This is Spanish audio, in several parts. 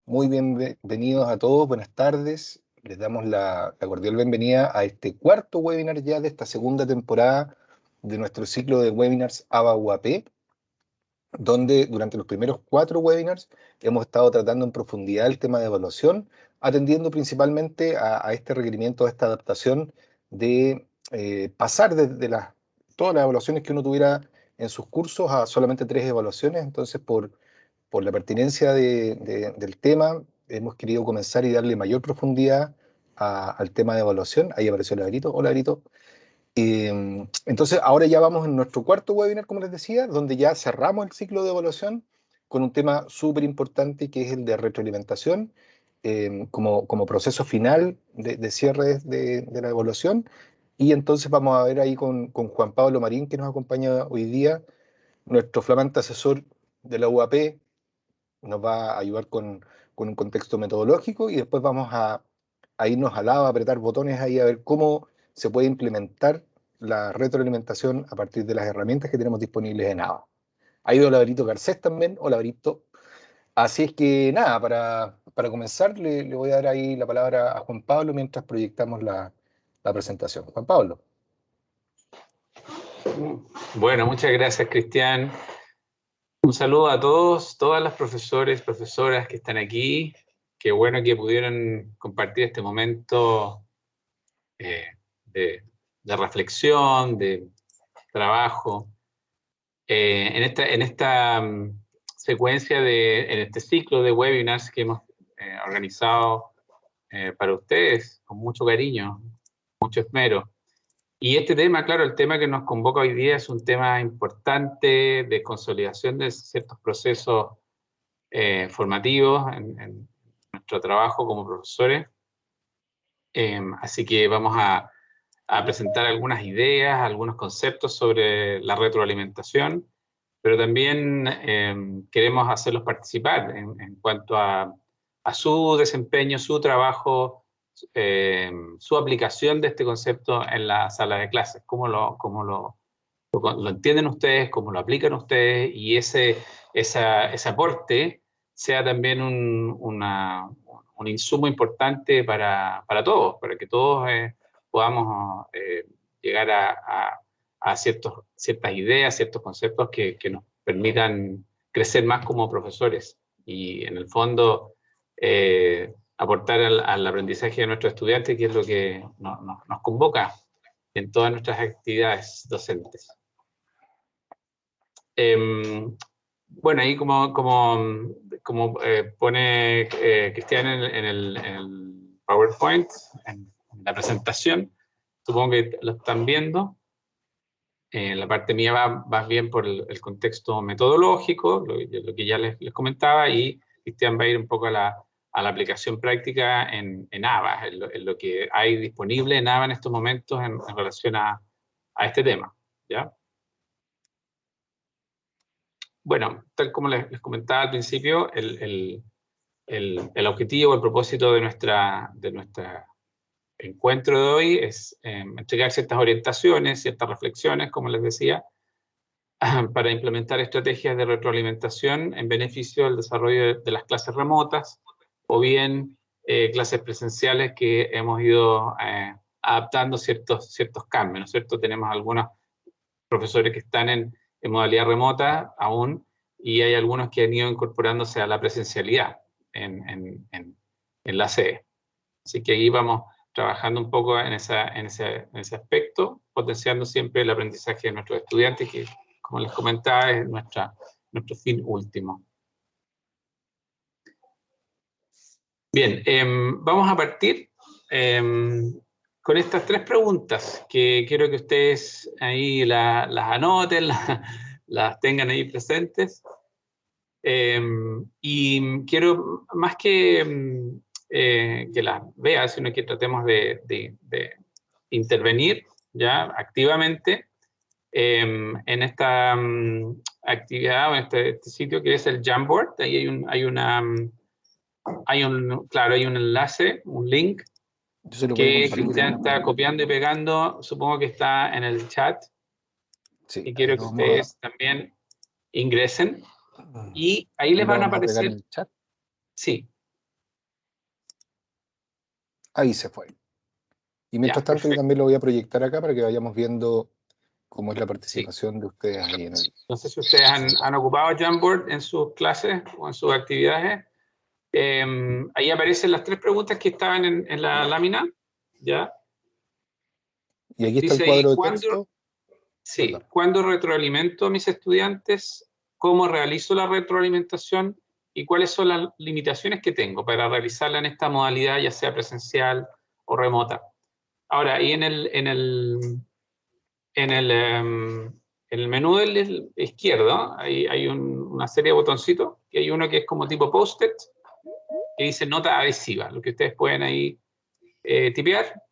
Muy bienvenidos a todos, buenas tardes. Les damos la cordial bienvenida a este cuarto webinar ya de esta segunda temporada de nuestro ciclo de webinars ABA UAP, donde durante los primeros 4 webinars hemos estado tratando en profundidad el tema de evaluación, atendiendo principalmente a este requerimiento, a esta adaptación de pasar de todas las evaluaciones que uno tuviera en sus cursos a solamente 3 evaluaciones. Entonces, por la pertinencia del tema, hemos querido comenzar y darle mayor profundidad al tema de evaluación. Ahí apareció Lagrito. Hola, Lagrito. Entonces, ahora ya vamos en nuestro cuarto webinar, como les decía, donde ya cerramos el ciclo de evaluación con un tema súper importante que es el de retroalimentación, como proceso final de cierre de la evaluación. Y entonces vamos a ver ahí con Juan Pablo Marín, que nos acompaña hoy día, nuestro flamante asesor de la UAP, nos va a ayudar con un contexto metodológico y después vamos a irnos al lado, a apretar botones ahí a ver cómo se puede implementar la retroalimentación a partir de las herramientas que tenemos disponibles en ABA. Ha ido Labrito Garcés también. Hola, Labrito. Así es que nada, para comenzar le voy a dar ahí la palabra a Juan Pablo mientras proyectamos la presentación. Juan Pablo. Bueno, muchas gracias, Cristian. Un saludo a todos, todas las profesores, profesoras que están aquí. Qué bueno que pudieron compartir este momento eh, de reflexión, de trabajo. En esta secuencia, en este ciclo de webinars que hemos organizado para ustedes, con mucho cariño, mucho esmero. Y este tema, claro, el tema que nos convoca hoy día es un tema importante de consolidación de ciertos procesos formativos en nuestro trabajo como profesores. Así que vamos a presentar algunas ideas, algunos conceptos sobre la retroalimentación, pero también queremos hacerlos participar en cuanto a su desempeño, su trabajo, su aplicación de este concepto en la sala de clases, cómo lo entienden ustedes, cómo lo aplican ustedes, y ese aporte sea también un insumo importante para todos, para que todos podamos llegar a ciertas ideas, ciertos conceptos que nos permitan crecer más como profesores y en el fondo aportar al aprendizaje de nuestros estudiantes, que es lo que nos convoca en todas nuestras actividades docentes. Bueno, ahí como pone Cristian en el PowerPoint, en la presentación, supongo que lo están viendo. La parte mía va bien por el contexto metodológico, lo que ya les comentaba, y Cristian va a ir un poco a la aplicación práctica en ABA, en lo que hay disponible en ABA en estos momentos en relación a este tema, ¿ya? Bueno, tal como les comentaba al principio, el objetivo, el propósito de nuestra encuentro de hoy es entregar ciertas orientaciones, ciertas reflexiones, como les decía, para implementar estrategias de retroalimentación en beneficio del desarrollo de las clases remotas o bien clases presenciales que hemos ido adaptando ciertos cambios, ¿no es cierto? Tenemos algunos profesores que están en modalidad remota aún, y hay algunos que han ido incorporándose a la presencialidad en la sede. Así que ahí vamos trabajando un poco en ese aspecto, potenciando siempre el aprendizaje de nuestros estudiantes, que, como les comentaba, es nuestro fin último. Bien, vamos a partir con estas 3 preguntas que quiero que ustedes ahí las anoten, las tengan ahí presentes. Y quiero, más que las vean, sino que tratemos de intervenir ya activamente en esta actividad o en este sitio que es el Jamboard. Ahí hay un enlace, un link que Cristian está copiando y pegando, supongo que está en el chat, sí, y quiero que ustedes también ingresen, y ahí les van a aparecer, el chat. sí, Ahí se fue. Y mientras Ya, tanto, yo perfecto. también lo voy a proyectar acá para que vayamos viendo cómo es la Sí. participación de ustedes ahí en el... No sé si ustedes han ocupado Jamboard en sus clases o en sus actividades. Ahí aparecen las 3 preguntas que estaban en la lámina. ¿Ya? Y aquí está el Dice ahí, cuadro de ¿cuándo, texto. sí, Perdón. ¿cuándo retroalimento a mis estudiantes? ¿Cómo realizo la retroalimentación? ¿Y cuáles son las limitaciones que tengo para realizarla en esta modalidad, ya sea presencial o remota? Ahora, ahí en el menú del izquierdo hay una serie de botoncitos, que hay uno que es como tipo post-it, que dice nota adhesiva, lo que ustedes pueden ahí tipear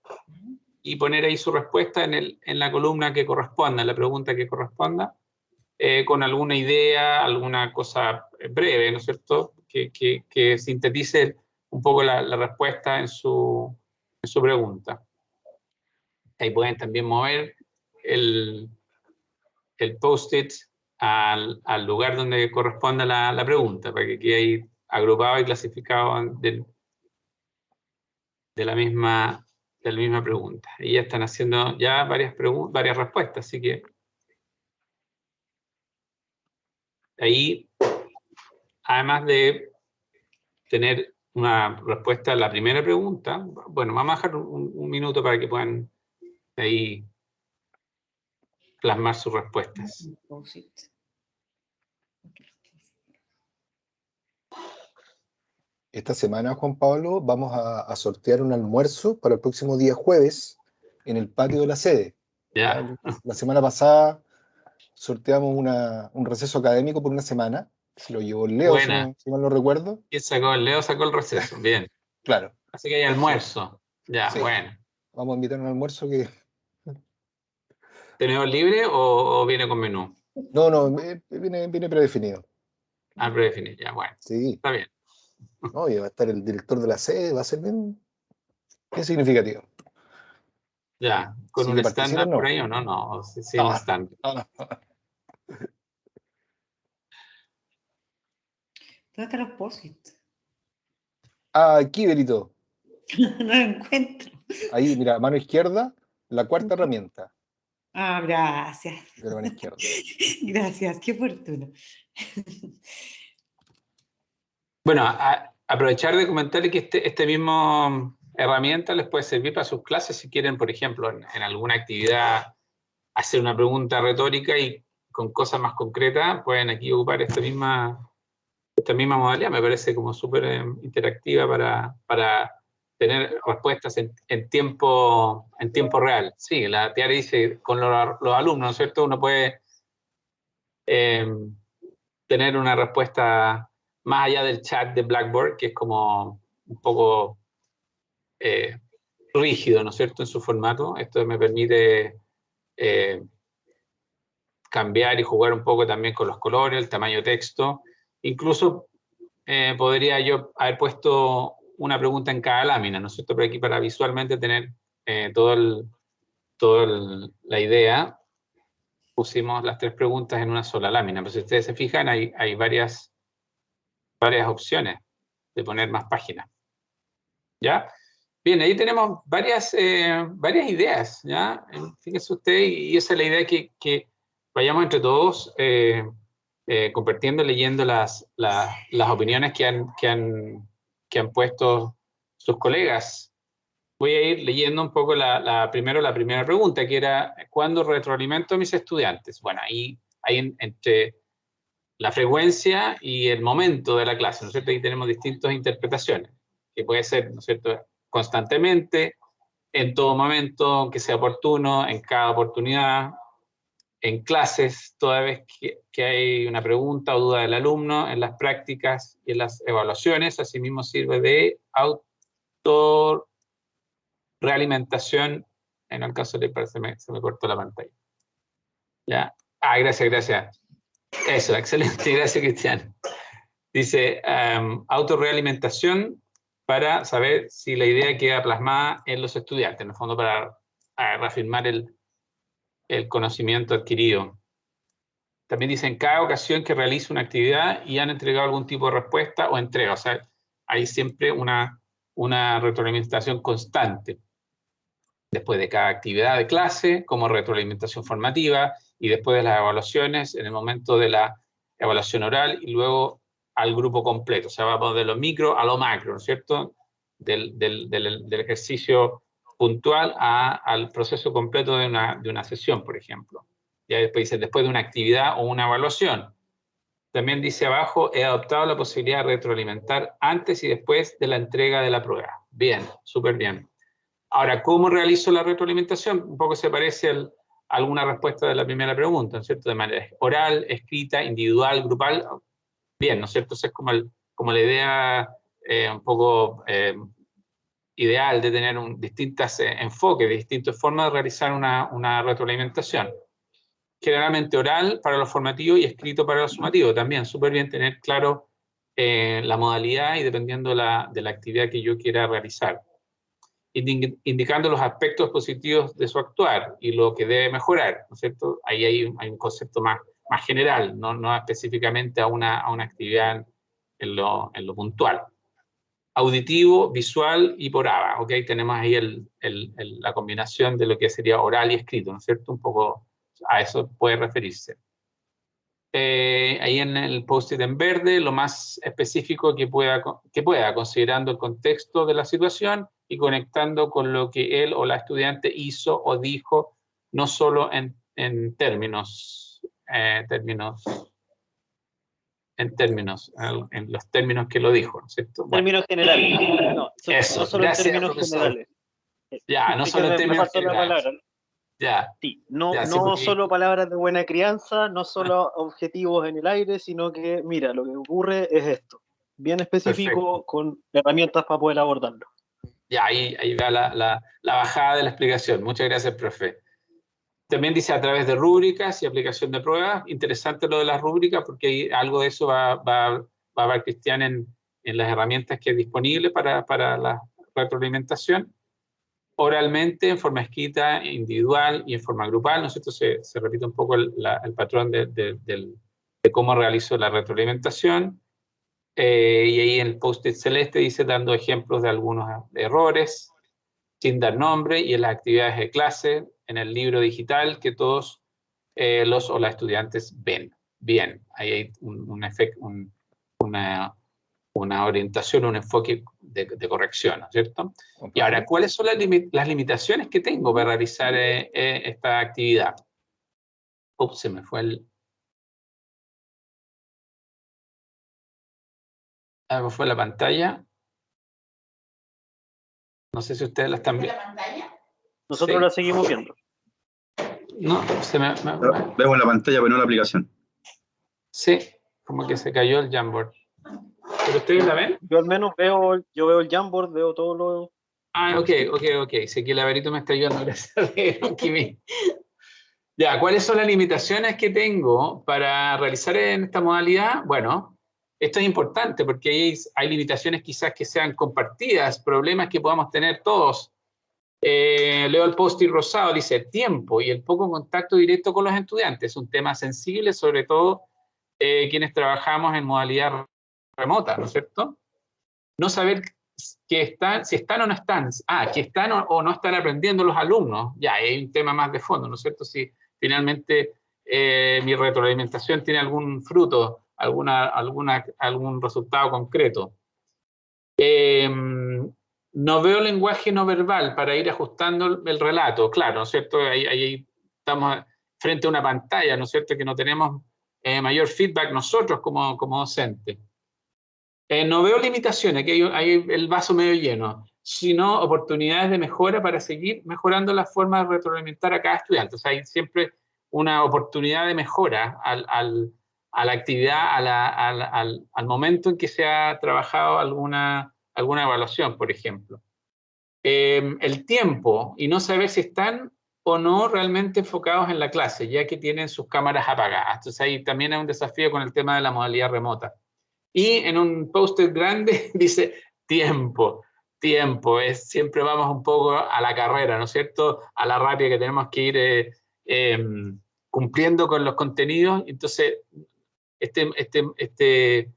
y poner ahí su respuesta en la columna que corresponda, en la pregunta que corresponda, con alguna idea, alguna cosa breve, ¿no es cierto?, que sintetice un poco la respuesta en su pregunta. Ahí pueden también mover el post-it al lugar donde corresponda la pregunta, para que quede ahí agrupado y clasificado de la misma pregunta. Y ya están haciendo ya varias respuestas, así que ahí, además de tener una respuesta a la primera pregunta, bueno, vamos a dejar un minuto para que puedan ahí plasmar sus respuestas. Esta semana, Juan Pablo, vamos a sortear un almuerzo para el próximo día jueves en el patio de la sede. ¿Ya? Ya, La semana pasada sorteamos un receso académico por una semana. Se lo llevó Leo, buena. si mal no recuerdo. ¿Quién sacó? Leo sacó el receso, bien. Claro. Así que hay Entonces, almuerzo. Ya, sí, bueno. vamos a invitar a un almuerzo que... ¿Tenedor libre o viene con menú? No, no, viene predefinido. Ah, predefinido, ya, bueno. Sí, Está bien. no, y va a estar el director de la sede, va a ser bien significativo. Ya, ¿con Así un que estándar participen, por no. ahí o no? No, sin No, estándar. no, no. ¿Dónde están los post-it? Aquí, Berito. No lo encuentro. Ahí, mira, mano izquierda, la cuarta herramienta Ah, gracias. de la mano izquierda. Gracias, qué oportuno. Bueno, aprovechar de comentarle que este mismo herramienta les puede servir para sus clases si quieren, por ejemplo, en alguna actividad hacer una pregunta retórica y con cosas más concretas, pueden aquí ocupar esta misma modalidad. Me parece como súper interactiva para tener respuestas en tiempo real. Sí, la Tiara dice, con los alumnos, ¿no es cierto? Uno puede tener una respuesta más allá del chat de Blackboard, que es como un poco rígido, ¿no es cierto?, en su formato. Esto me permite cambiar y jugar un poco también con los colores, el tamaño de texto. Incluso podría yo haber puesto una pregunta en cada lámina, ¿no es cierto?, por aquí para visualmente tener la idea. Pusimos las 3 preguntas en una sola lámina, pero si ustedes se fijan, hay varias opciones de poner más páginas. ¿Ya? Bien, ahí tenemos varias ideas, ¿ya? Fíjense usted, y esa es la idea que vayamos entre todos compartiendo, leyendo las opiniones que han puesto sus colegas. Voy a ir leyendo un poco primero la primera pregunta, que era, ¿cuándo retroalimento a mis estudiantes? Bueno, ahí hay entre la frecuencia y el momento de la clase, ¿no es cierto? Ahí tenemos distintas interpretaciones, que puede ser, ¿no es cierto?, constantemente, en todo momento, que sea oportuno, en cada oportunidad, en clases, toda vez que hay una pregunta o duda del alumno, en las prácticas y en las evaluaciones. Asimismo sirve de autorrealimentación. En el caso de se me cortó la pantalla. ¿Ya? Gracias. Eso, excelente, gracias, Cristian. Dice, autorrealimentación para saber si la idea queda plasmada en los estudiantes, en el fondo para reafirmar el conocimiento adquirido. También dice, en cada ocasión que realice una actividad y han entregado algún tipo de respuesta o entrega. O sea, hay siempre una una retroalimentación constante. Después de cada actividad de clase, como retroalimentación formativa, y después de las evaluaciones, en el momento de la evaluación oral, y luego al grupo completo. O sea, vamos de lo micro a lo macro, ¿no es cierto? Del ejercicio puntual al proceso completo de una sesión, por ejemplo. Ya después dice, después de una actividad o una evaluación. También dice abajo, he adoptado la posibilidad de retroalimentar antes y después de la entrega de la prueba. Bien, súper bien. Ahora, ¿cómo realizo la retroalimentación? Un poco se parece a alguna respuesta de la primera pregunta, ¿no es cierto? De manera oral, escrita, individual, grupal. Bien, ¿no es cierto? Esa es como la idea un poco ideal de tener distintos enfoques, distintas formas de realizar una retroalimentación. Generalmente oral para lo formativo y escrito para lo sumativo. También súper bien tener claro la modalidad y dependiendo de la actividad que yo quiera realizar. Indicando los aspectos positivos de su actuar y lo que debe mejorar, ¿no es cierto? Ahí hay un concepto más general, no específicamente a una actividad en lo puntual. Auditivo, visual y por ABA, ¿ok? Tenemos ahí la combinación de lo que sería oral y escrito, ¿no es cierto? Un poco a eso puede referirse. Ahí en el post-it en verde, lo más específico que pueda, considerando el contexto de la situación y conectando con lo que él o la estudiante hizo o dijo, no solo en términos, en los términos que lo dijo, ¿no es cierto? Bueno, Términos generales. No, eso, no solo gracias, en términos profesor. generales. Ya, no solo en términos generales. Ya. Sí, no, ya, sí, no porque... solo palabras de buena crianza, no solo objetivos en el aire, sino que, mira, lo que ocurre es esto. Bien específico, Perfecto. con herramientas para poder abordarlo. Ya, ahí va la bajada de la explicación. Muchas gracias, profe. También dice a través de rúbricas y aplicación de pruebas. Interesante lo de las rúbricas, porque algo de eso va a ver Cristian en las herramientas que es disponible para la retroalimentación. Oralmente, en forma escrita, individual y en forma grupal, ¿no es cierto? Se repite un poco el patrón de cómo realizo la retroalimentación. Y ahí en el post-it celeste dice dando ejemplos de algunos errores, sin dar nombre, y en las actividades de clase, en el libro digital que todos los o las estudiantes ven. Bien, ahí hay una orientación, un enfoque de corrección, ¿no es cierto? Y ahora, ¿cuáles son las limitaciones que tengo para realizar esta actividad? Ups, se me fue algo fue la pantalla. No sé si ustedes la están viendo. ¿La pantalla? Nosotros la seguimos viendo. No, vemos la pantalla, pero no la aplicación. Sí, como que se cayó el Jamboard. ¿Pero ustedes la ven? Yo al menos veo el Jamboard, veo todo lo... Ah, ok. Sé que el Averito me está ayudando, gracias a Dios. Ya, ¿cuáles son las limitaciones que tengo para realizar en esta modalidad? Bueno, esto es importante porque hay limitaciones quizás que sean compartidas, problemas que podamos tener todos. Leo el post-it rosado, dice tiempo y el poco contacto directo con los estudiantes. Es un tema sensible, sobre todo quienes trabajamos en modalidad remota, ¿no es cierto? No saber si están o no están, que están o no están aprendiendo los alumnos, ya hay un tema más de fondo, ¿no es cierto? Si finalmente mi retroalimentación tiene algún fruto, algún resultado concreto. No veo lenguaje no verbal para ir ajustando el relato, claro, ¿no es cierto? Ahí estamos frente a una pantalla, ¿no es cierto? Que no tenemos mayor feedback nosotros como docentes. No veo limitaciones, aquí hay el vaso medio lleno, sino oportunidades de mejora para seguir mejorando la forma de retroalimentar a cada estudiante. O sea, hay siempre una oportunidad de mejora a la actividad, al momento en que se ha trabajado alguna evaluación, por ejemplo. El tiempo y no saber si están o no realmente enfocados en la clase, ya que tienen sus cámaras apagadas. Entonces ahí también hay un desafío con el tema de la modalidad remota. Y en un post-it grande dice tiempo. Siempre vamos un poco a la carrera, ¿no es cierto? A la rápida que tenemos que ir cumpliendo con los contenidos. Entonces, este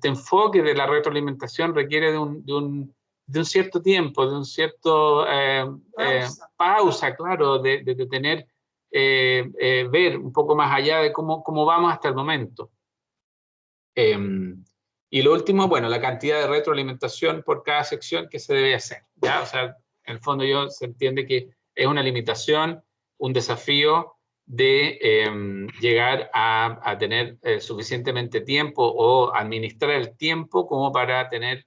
enfoque de la retroalimentación requiere de un de un cierto tiempo, de un cierto pausa, claro, de tener, ver un poco más allá de cómo vamos hasta el momento. Y lo último, bueno, la cantidad de retroalimentación por cada sección que se debe hacer, ¿ya? O sea, en el fondo se entiende que es una limitación, un desafío de llegar a tener suficientemente tiempo o administrar el tiempo como para tener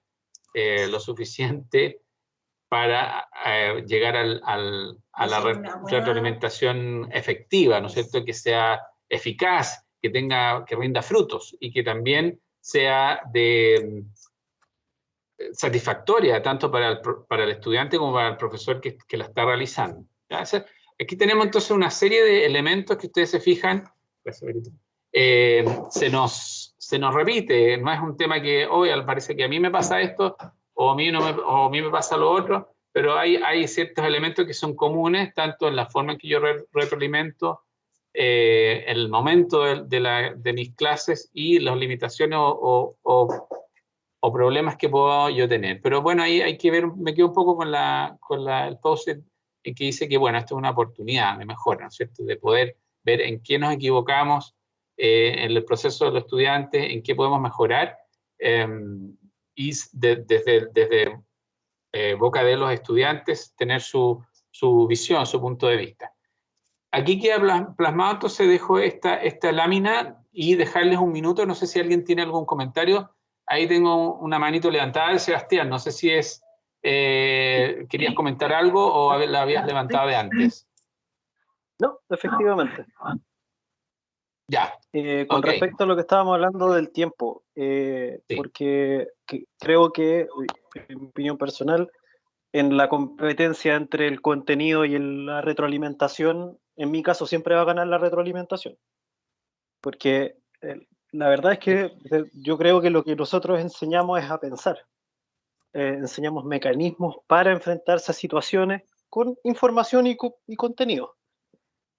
lo suficiente para llegar a la retroalimentación efectiva, ¿no es cierto? Que sea eficaz, que rinda frutos y que también sea satisfactoria tanto para el estudiante como para el profesor que la está realizando. ¿Ya? O sea, aquí tenemos entonces una serie de elementos que ustedes se fijan, se nos repite, no es un tema que hoy parece que a mí me pasa esto o a mí me pasa lo otro, pero hay ciertos elementos que son comunes, tanto en la forma en que yo retroalimento, el momento de mis clases y las limitaciones o problemas que puedo yo tener. Pero bueno, ahí hay que ver, me quedo un poco con el post en que dice que, bueno, esto es una oportunidad de mejora, ¿no es cierto? De poder ver en qué nos equivocamos en el proceso de los estudiantes, en qué podemos mejorar, y desde boca de los estudiantes tener su visión, su punto de vista. Aquí queda plasmado, entonces dejo esta lámina y dejarles un minuto, no sé si alguien tiene algún comentario. Ahí tengo una manito levantada de Sebastián, no sé si querías comentar algo o la habías levantado de antes. No, efectivamente. Ya. Con respecto a lo que estábamos hablando del tiempo, sí. Porque creo que, en mi opinión personal, en la competencia entre el contenido y la retroalimentación, en mi caso siempre va a ganar la retroalimentación. Porque la verdad es que yo creo que lo que nosotros enseñamos es a pensar. Enseñamos mecanismos para enfrentarse a situaciones con información y contenido.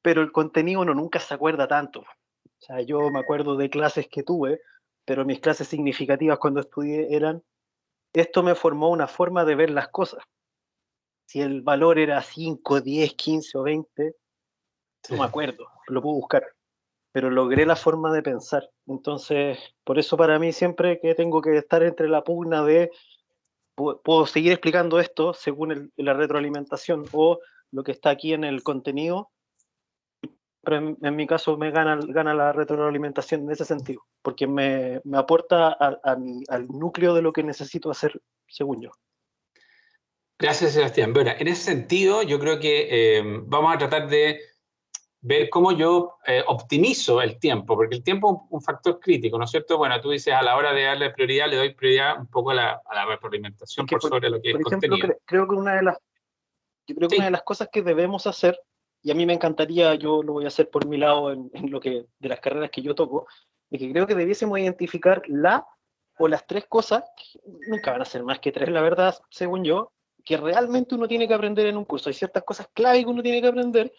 Pero el contenido uno nunca se acuerda tanto. O sea, yo me acuerdo de clases que tuve, pero mis clases significativas cuando estudié eran, esto me formó una forma de ver las cosas. Si el valor era 5, 10, 15 o 20, no me acuerdo, lo puedo buscar. Pero logré la forma de pensar. Entonces, por eso para mí siempre que tengo que estar entre la pugna de puedo seguir explicando esto según la retroalimentación o lo que está aquí en el contenido, pero en mi caso me gana la retroalimentación en ese sentido, porque me aporta al núcleo de lo que necesito hacer, según yo. Gracias, Sebastián. Bueno, en ese sentido, yo creo que vamos a tratar de ver cómo yo optimizo el tiempo, porque el tiempo es un factor crítico, ¿no es cierto? Bueno, tú dices, a la hora de darle prioridad, le doy prioridad un poco a la retroalimentación por sobre lo que es ejemplo, contenido. Creo que una de las cosas que debemos hacer, y a mí me encantaría, yo lo voy a hacer por mi lado en lo que de las carreras que yo toco, es que creo que debiésemos identificar o las 3 cosas, que nunca van a ser más que 3, la verdad, según yo, que realmente uno tiene que aprender en un curso. Hay ciertas cosas clave que uno tiene que aprender.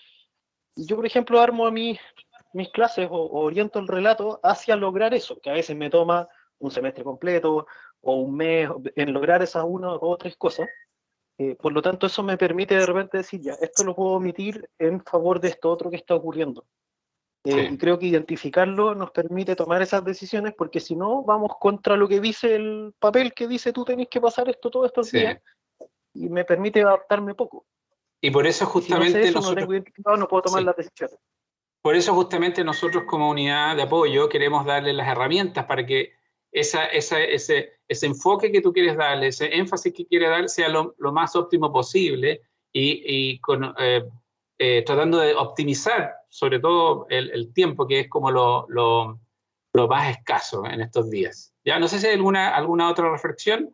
Y yo, por ejemplo, armo mis clases o oriento el relato hacia lograr eso, que a veces me toma un semestre completo o un mes en lograr esas 1 o 3 cosas. Por lo tanto, eso me permite de repente decir, ya, esto lo puedo omitir en favor de esto otro que está ocurriendo. Y creo que identificarlo nos permite tomar esas decisiones, porque si no, vamos contra lo que dice el papel que dice tú tenés que pasar esto todos estos días, y me permite adaptarme poco. Y por eso justamente si no sé eso, no tengo identificado, no puedo tomar las decisiones. Por eso justamente nosotros como unidad de apoyo queremos darle las herramientas para que ese enfoque que tú quieres darle, ese énfasis que quieres dar, sea lo más óptimo posible y tratando de optimizar sobre todo el tiempo, que es como lo más escaso en estos días. ¿Ya? No sé si hay alguna otra reflexión.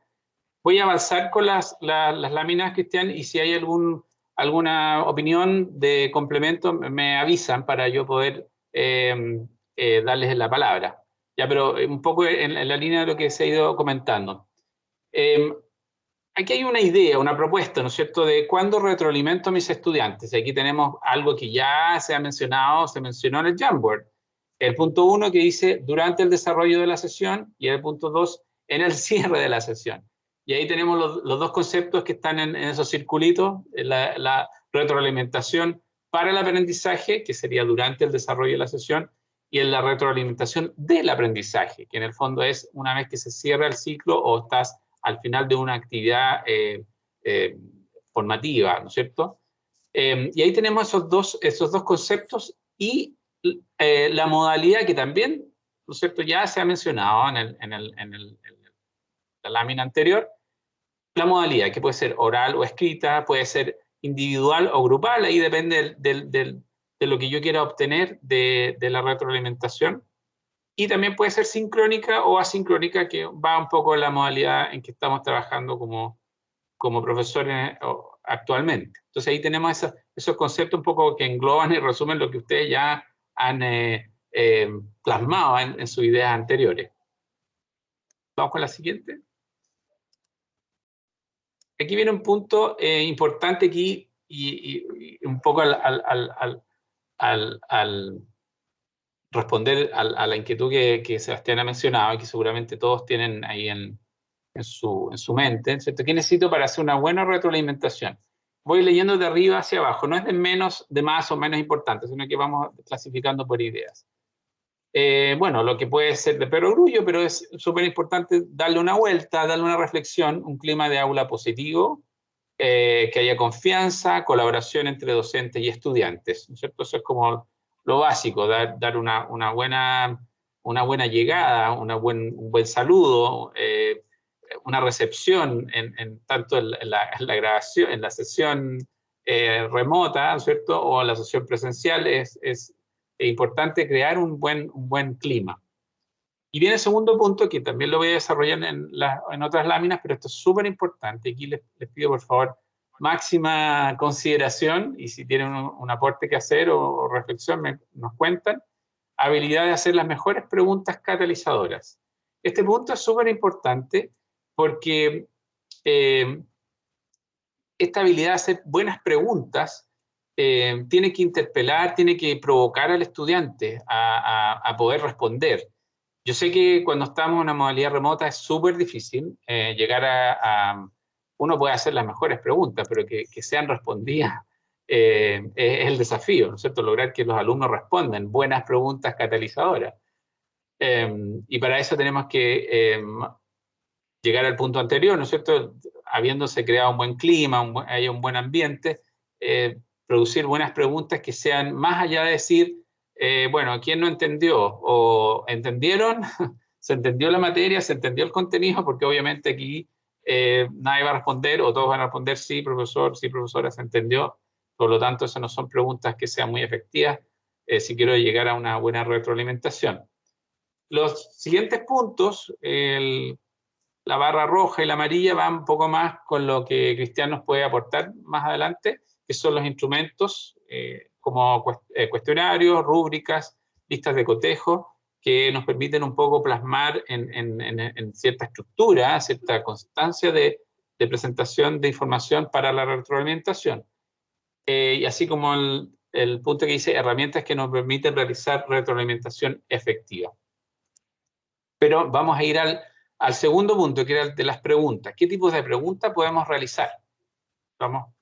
Voy a avanzar con las láminas, Cristian, y si hay alguna opinión de complemento, me avisan para yo poder darles la palabra. Ya, pero un poco en la línea de lo que se ha ido comentando. Aquí hay una idea, una propuesta, ¿no es cierto?, de cuándo retroalimento a mis estudiantes. Aquí tenemos algo que ya se mencionó en el Jamboard. El punto 1 que dice durante el desarrollo de la sesión y el punto 2 en el cierre de la sesión. Y ahí tenemos los dos conceptos que están en esos circulitos, la retroalimentación para el aprendizaje, que sería durante el desarrollo de la sesión, y en la retroalimentación del aprendizaje, que en el fondo es una vez que se cierra el ciclo o estás al final de una actividad formativa, ¿no es cierto? Y ahí tenemos esos dos conceptos y la modalidad que también, ¿no es cierto?, ya se ha mencionado en la lámina anterior, la modalidad que puede ser oral o escrita, puede ser individual o grupal, ahí depende de lo que yo quiera obtener de la retroalimentación, y también puede ser sincrónica o asincrónica, que va un poco en la modalidad en que estamos trabajando como profesores actualmente. Entonces ahí tenemos esos conceptos un poco que engloban y resumen lo que ustedes ya han plasmado en sus ideas anteriores. Vamos con la siguiente. Aquí viene un punto importante aquí y un poco al responder a la inquietud que Sebastián ha mencionado y que seguramente todos tienen ahí en su mente, ¿cierto? ¿Qué necesito para hacer una buena retroalimentación? Voy leyendo de arriba hacia abajo, no es de más o menos importante, sino que vamos clasificando por ideas. Bueno, lo que puede ser de perogrullo, pero es súper importante darle una vuelta, darle una reflexión, un clima de aula positivo, que haya confianza, colaboración entre docentes y estudiantes, ¿no es cierto? Eso es como lo básico, dar una buena llegada, un buen saludo, una recepción tanto en la grabación, en la sesión remota, ¿no es cierto?, o en la sesión presencial, es importante crear un buen clima. Y viene el segundo punto, que también lo voy a desarrollar en otras láminas, pero esto es súper importante. Aquí les pido, por favor, máxima consideración, y si tienen un aporte que hacer o reflexión, nos cuentan. Habilidad de hacer las mejores preguntas catalizadoras. Este punto es súper importante porque esta habilidad de hacer buenas preguntas tiene que interpelar, tiene que provocar al estudiante a poder responder. Yo sé que cuando estamos en una modalidad remota es súper difícil llegar uno puede hacer las mejores preguntas, pero que sean respondidas es el desafío, ¿no es cierto? Lograr que los alumnos respondan buenas preguntas catalizadoras. Y para eso tenemos que llegar al punto anterior, ¿no es cierto? Habiéndose creado un buen clima, haya un buen ambiente, producir buenas preguntas que sean más allá de decir, bueno, ¿quién no entendió? ¿O entendieron? ¿Se entendió la materia? ¿Se entendió el contenido? Porque obviamente aquí nadie va a responder, o todos van a responder sí, profesor, sí, profesora, se entendió. Por lo tanto, esas no son preguntas que sean muy efectivas si quiero llegar a una buena retroalimentación. Los siguientes puntos, la barra roja y la amarilla, van un poco más con lo que Cristian nos puede aportar más adelante, que son los instrumentos como cuestionarios, rúbricas, listas de cotejo, que nos permiten un poco plasmar en cierta estructura, cierta constancia de presentación de información para la retroalimentación. Y así como el punto que dice herramientas que nos permiten realizar retroalimentación efectiva. Pero vamos a ir al segundo punto, que era el de las preguntas. ¿Qué tipos de preguntas podemos realizar? Vamos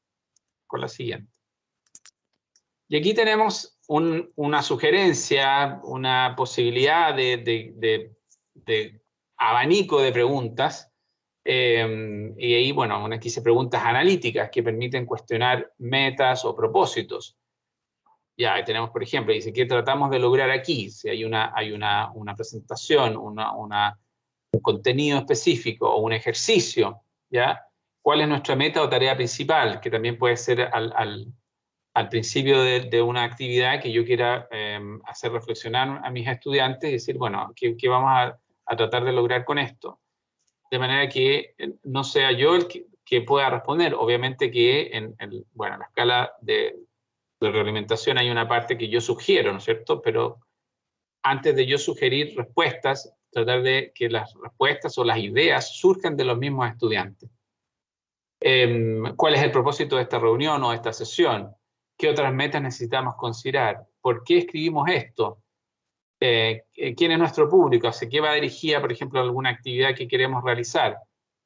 con la siguiente. Y aquí tenemos una sugerencia, una posibilidad de abanico de preguntas. Y ahí, bueno, aquí se preguntas analíticas que permiten cuestionar metas o propósitos. Ya, ahí tenemos, por ejemplo, dice, ¿qué tratamos de lograr aquí? Si hay una presentación, un contenido específico o un ejercicio, ¿ya? ¿Cuál es nuestra meta o tarea principal? Que también puede ser al principio de una actividad que yo quiera hacer reflexionar a mis estudiantes y decir, bueno, ¿qué vamos a tratar de lograr con esto? De manera que no sea yo el que pueda responder. Obviamente que en la escala de retroalimentación hay una parte que yo sugiero, ¿no es cierto? Pero antes de yo sugerir respuestas, tratar de que las respuestas o las ideas surjan de los mismos estudiantes. ¿Cuál es el propósito de esta reunión o de esta sesión? ¿Qué otras metas necesitamos considerar? ¿Por qué escribimos esto? ¿Quién es nuestro público? ¿Hacia qué va dirigida, por ejemplo, alguna actividad que queremos realizar?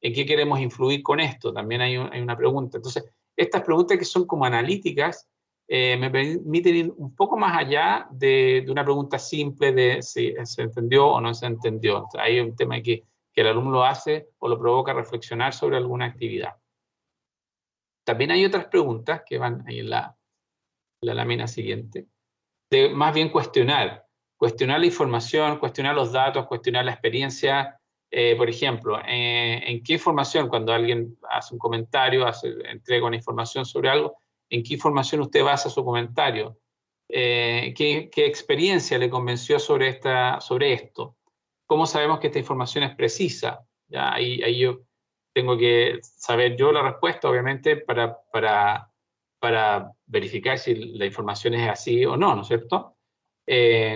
¿En qué queremos influir con esto? También hay una pregunta. Entonces, estas preguntas que son como analíticas me permiten ir un poco más allá de una pregunta simple de si se entendió o no se entendió. Entonces, hay un tema que el alumno lo hace o lo provoca a reflexionar sobre alguna actividad. También hay otras preguntas que van ahí en la lámina siguiente, de más bien cuestionar la información, cuestionar los datos, cuestionar la experiencia. Por ejemplo, ¿en qué información, cuando alguien hace un comentario, entrega una información sobre algo, en qué información usted basa su comentario? ¿Qué experiencia le convenció sobre esto? ¿Cómo sabemos que esta información es precisa? ¿Ya? Ahí yo tengo que saber yo la respuesta, obviamente, para verificar si la información es así o no, ¿no es cierto?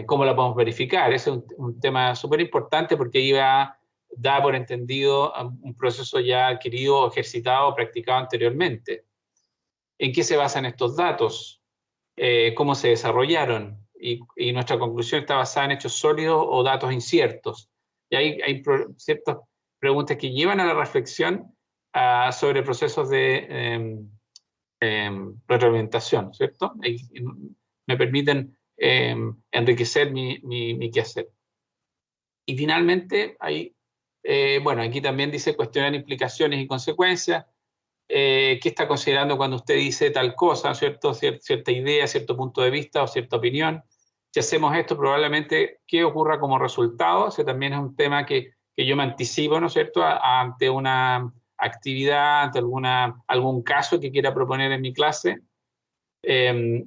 ¿Cómo la podemos verificar? Ese es un tema súper importante porque ahí da por entendido un proceso ya adquirido, ejercitado, practicado anteriormente. ¿En qué se basan estos datos? ¿Cómo se desarrollaron? Y nuestra conclusión está basada en hechos sólidos o datos inciertos. Y hay ciertas preguntas que llevan a la reflexión sobre procesos de retroalimentación, ¿cierto? Me permiten enriquecer mi quehacer. Y finalmente, bueno, aquí también dice cuestionar implicaciones y consecuencias. ¿Qué está considerando cuando usted dice tal cosa, ¿cierto? Cierta idea, cierto punto de vista o cierta opinión? Si hacemos esto, probablemente, ¿qué ocurra como resultado? Ese también es un tema que yo me anticipo, ¿no es cierto?, ante una actividad, ante algún caso que quiera proponer en mi clase,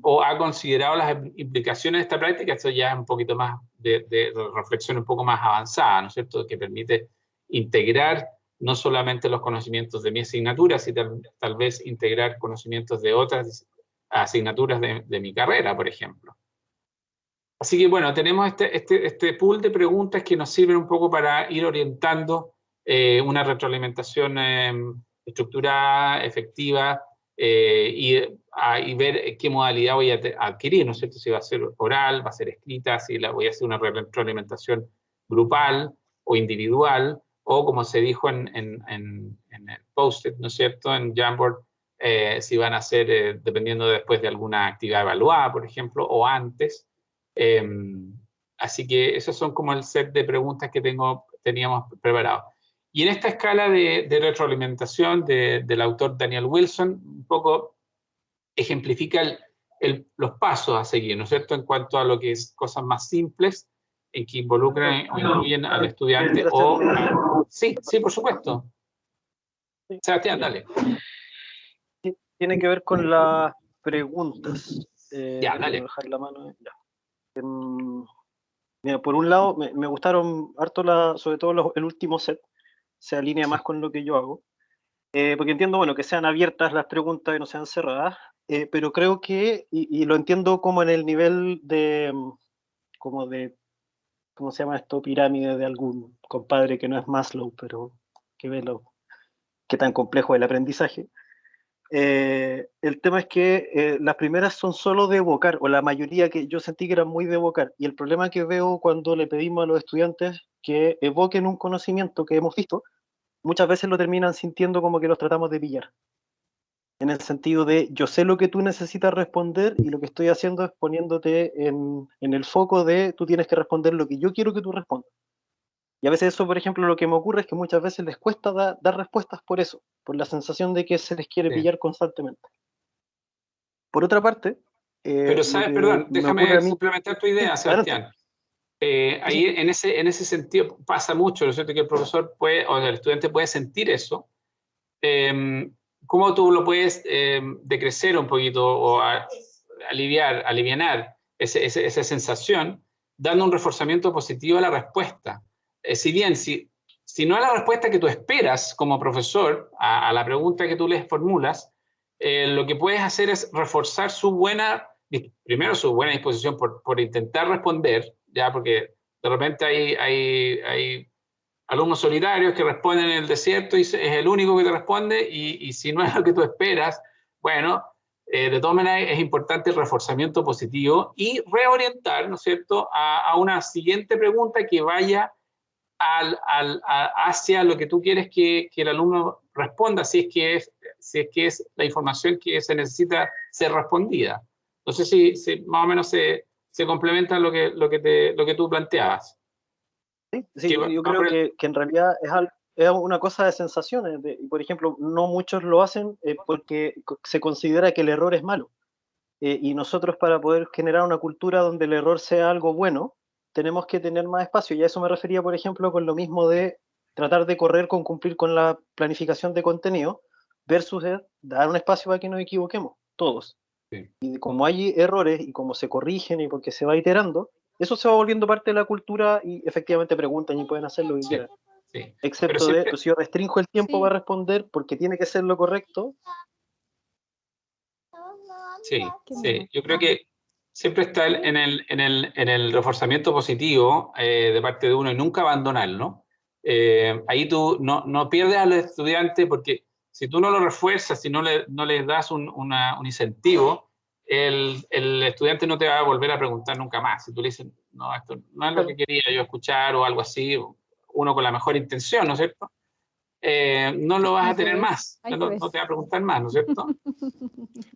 o ha considerado las implicaciones de esta práctica. Esto ya es un poquito más de reflexión un poco más avanzada, ¿no es cierto?, que permite integrar no solamente los conocimientos de mi asignatura, sino tal vez integrar conocimientos de otras asignaturas de mi carrera, por ejemplo. Así que bueno, tenemos este pool de preguntas que nos sirven un poco para ir orientando una retroalimentación estructurada, efectiva, y ver qué modalidad voy a adquirir, ¿no es cierto? Si va a ser oral, va a ser escrita, si voy a hacer una retroalimentación grupal o individual, o como se dijo en el post-it, ¿no es cierto?, en Jamboard, si van a ser dependiendo después de alguna actividad evaluada, por ejemplo, o antes. Así que esos son como el set de preguntas que teníamos preparado. Y en esta escala de retroalimentación del autor Daniel Wilson, un poco ejemplifica los pasos a seguir, ¿no es cierto?, en cuanto a lo que es cosas más simples, en que involucran o incluyen al estudiante o... Sí, por supuesto. Sebastián, dale. Tiene que ver con las preguntas. Ya, dale. Dejar la mano. Ya. Mira, por un lado, me gustaron harto, sobre todo el último set, se alinea más con lo que yo hago, porque entiendo, bueno, que sean abiertas las preguntas y no sean cerradas, pero creo que, y lo entiendo como en el nivel como de, ¿cómo se llama esto? Pirámide de algún compadre que no es Maslow, pero que ve qué tan complejo es el aprendizaje. El tema es que las primeras son solo de evocar, o la mayoría que yo sentí que eran muy de evocar, y el problema que veo cuando le pedimos a los estudiantes que evoquen un conocimiento que hemos visto, muchas veces lo terminan sintiendo como que los tratamos de pillar, en el sentido de yo sé lo que tú necesitas responder y lo que estoy haciendo es poniéndote en el foco de tú tienes que responder lo que yo quiero que tú respondas. Y a veces eso, por ejemplo, lo que me ocurre es que muchas veces les cuesta dar respuestas por eso, por la sensación de que se les quiere pillar constantemente. Por otra parte... Pero sabes, perdón, déjame suplementar tu idea, Sebastián. Ahí en ese sentido pasa mucho, ¿no es cierto?, que el profesor puede, o el estudiante puede sentir eso. ¿Cómo tú lo puedes decrecer un poquito o alivianar esa sensación, dando un reforzamiento positivo a la respuesta? Si bien, si no es la respuesta que tú esperas como profesor a la pregunta que tú les formulas, lo que puedes hacer es reforzar primero su buena disposición por intentar responder, ya, porque de repente hay alumnos solitarios que responden en el desierto y es el único que te responde, y si no es lo que tú esperas, bueno, de todas maneras es importante el reforzamiento positivo y reorientar, ¿no es cierto?, a una siguiente pregunta que vaya hacia lo que tú quieres que el alumno responda, si es que es la información que se necesita ser respondida. No sé si más o menos se complementa lo que tú planteabas. Sí, yo creo que en realidad es una cosa de sensaciones. Y por ejemplo, no muchos lo hacen porque se considera que el error es malo. Y nosotros, para poder generar una cultura donde el error sea algo bueno, tenemos que tener más espacio. Y a eso me refería, por ejemplo, con lo mismo de tratar de correr con cumplir con la planificación de contenido versus dar un espacio para que nos equivoquemos, todos. Sí. Y como hay errores y como se corrigen y porque se va iterando, eso se va volviendo parte de la cultura y efectivamente preguntan y pueden hacer lo que quieran. Sí. Excepto siempre, si yo restringo el tiempo para responder porque tiene que ser lo correcto. Sí, yo creo que siempre está en el reforzamiento positivo de parte de uno y nunca abandonarlo. Ahí tú no pierdes a los estudiantes, porque si tú no lo refuerzas, si no les das un incentivo, el estudiante no te va a volver a preguntar nunca más. Si tú le dices, no, esto no es lo que quería yo escuchar o algo así, uno con la mejor intención, ¿no es cierto? No lo vas a tener más, no te va a preguntar más, ¿no es cierto?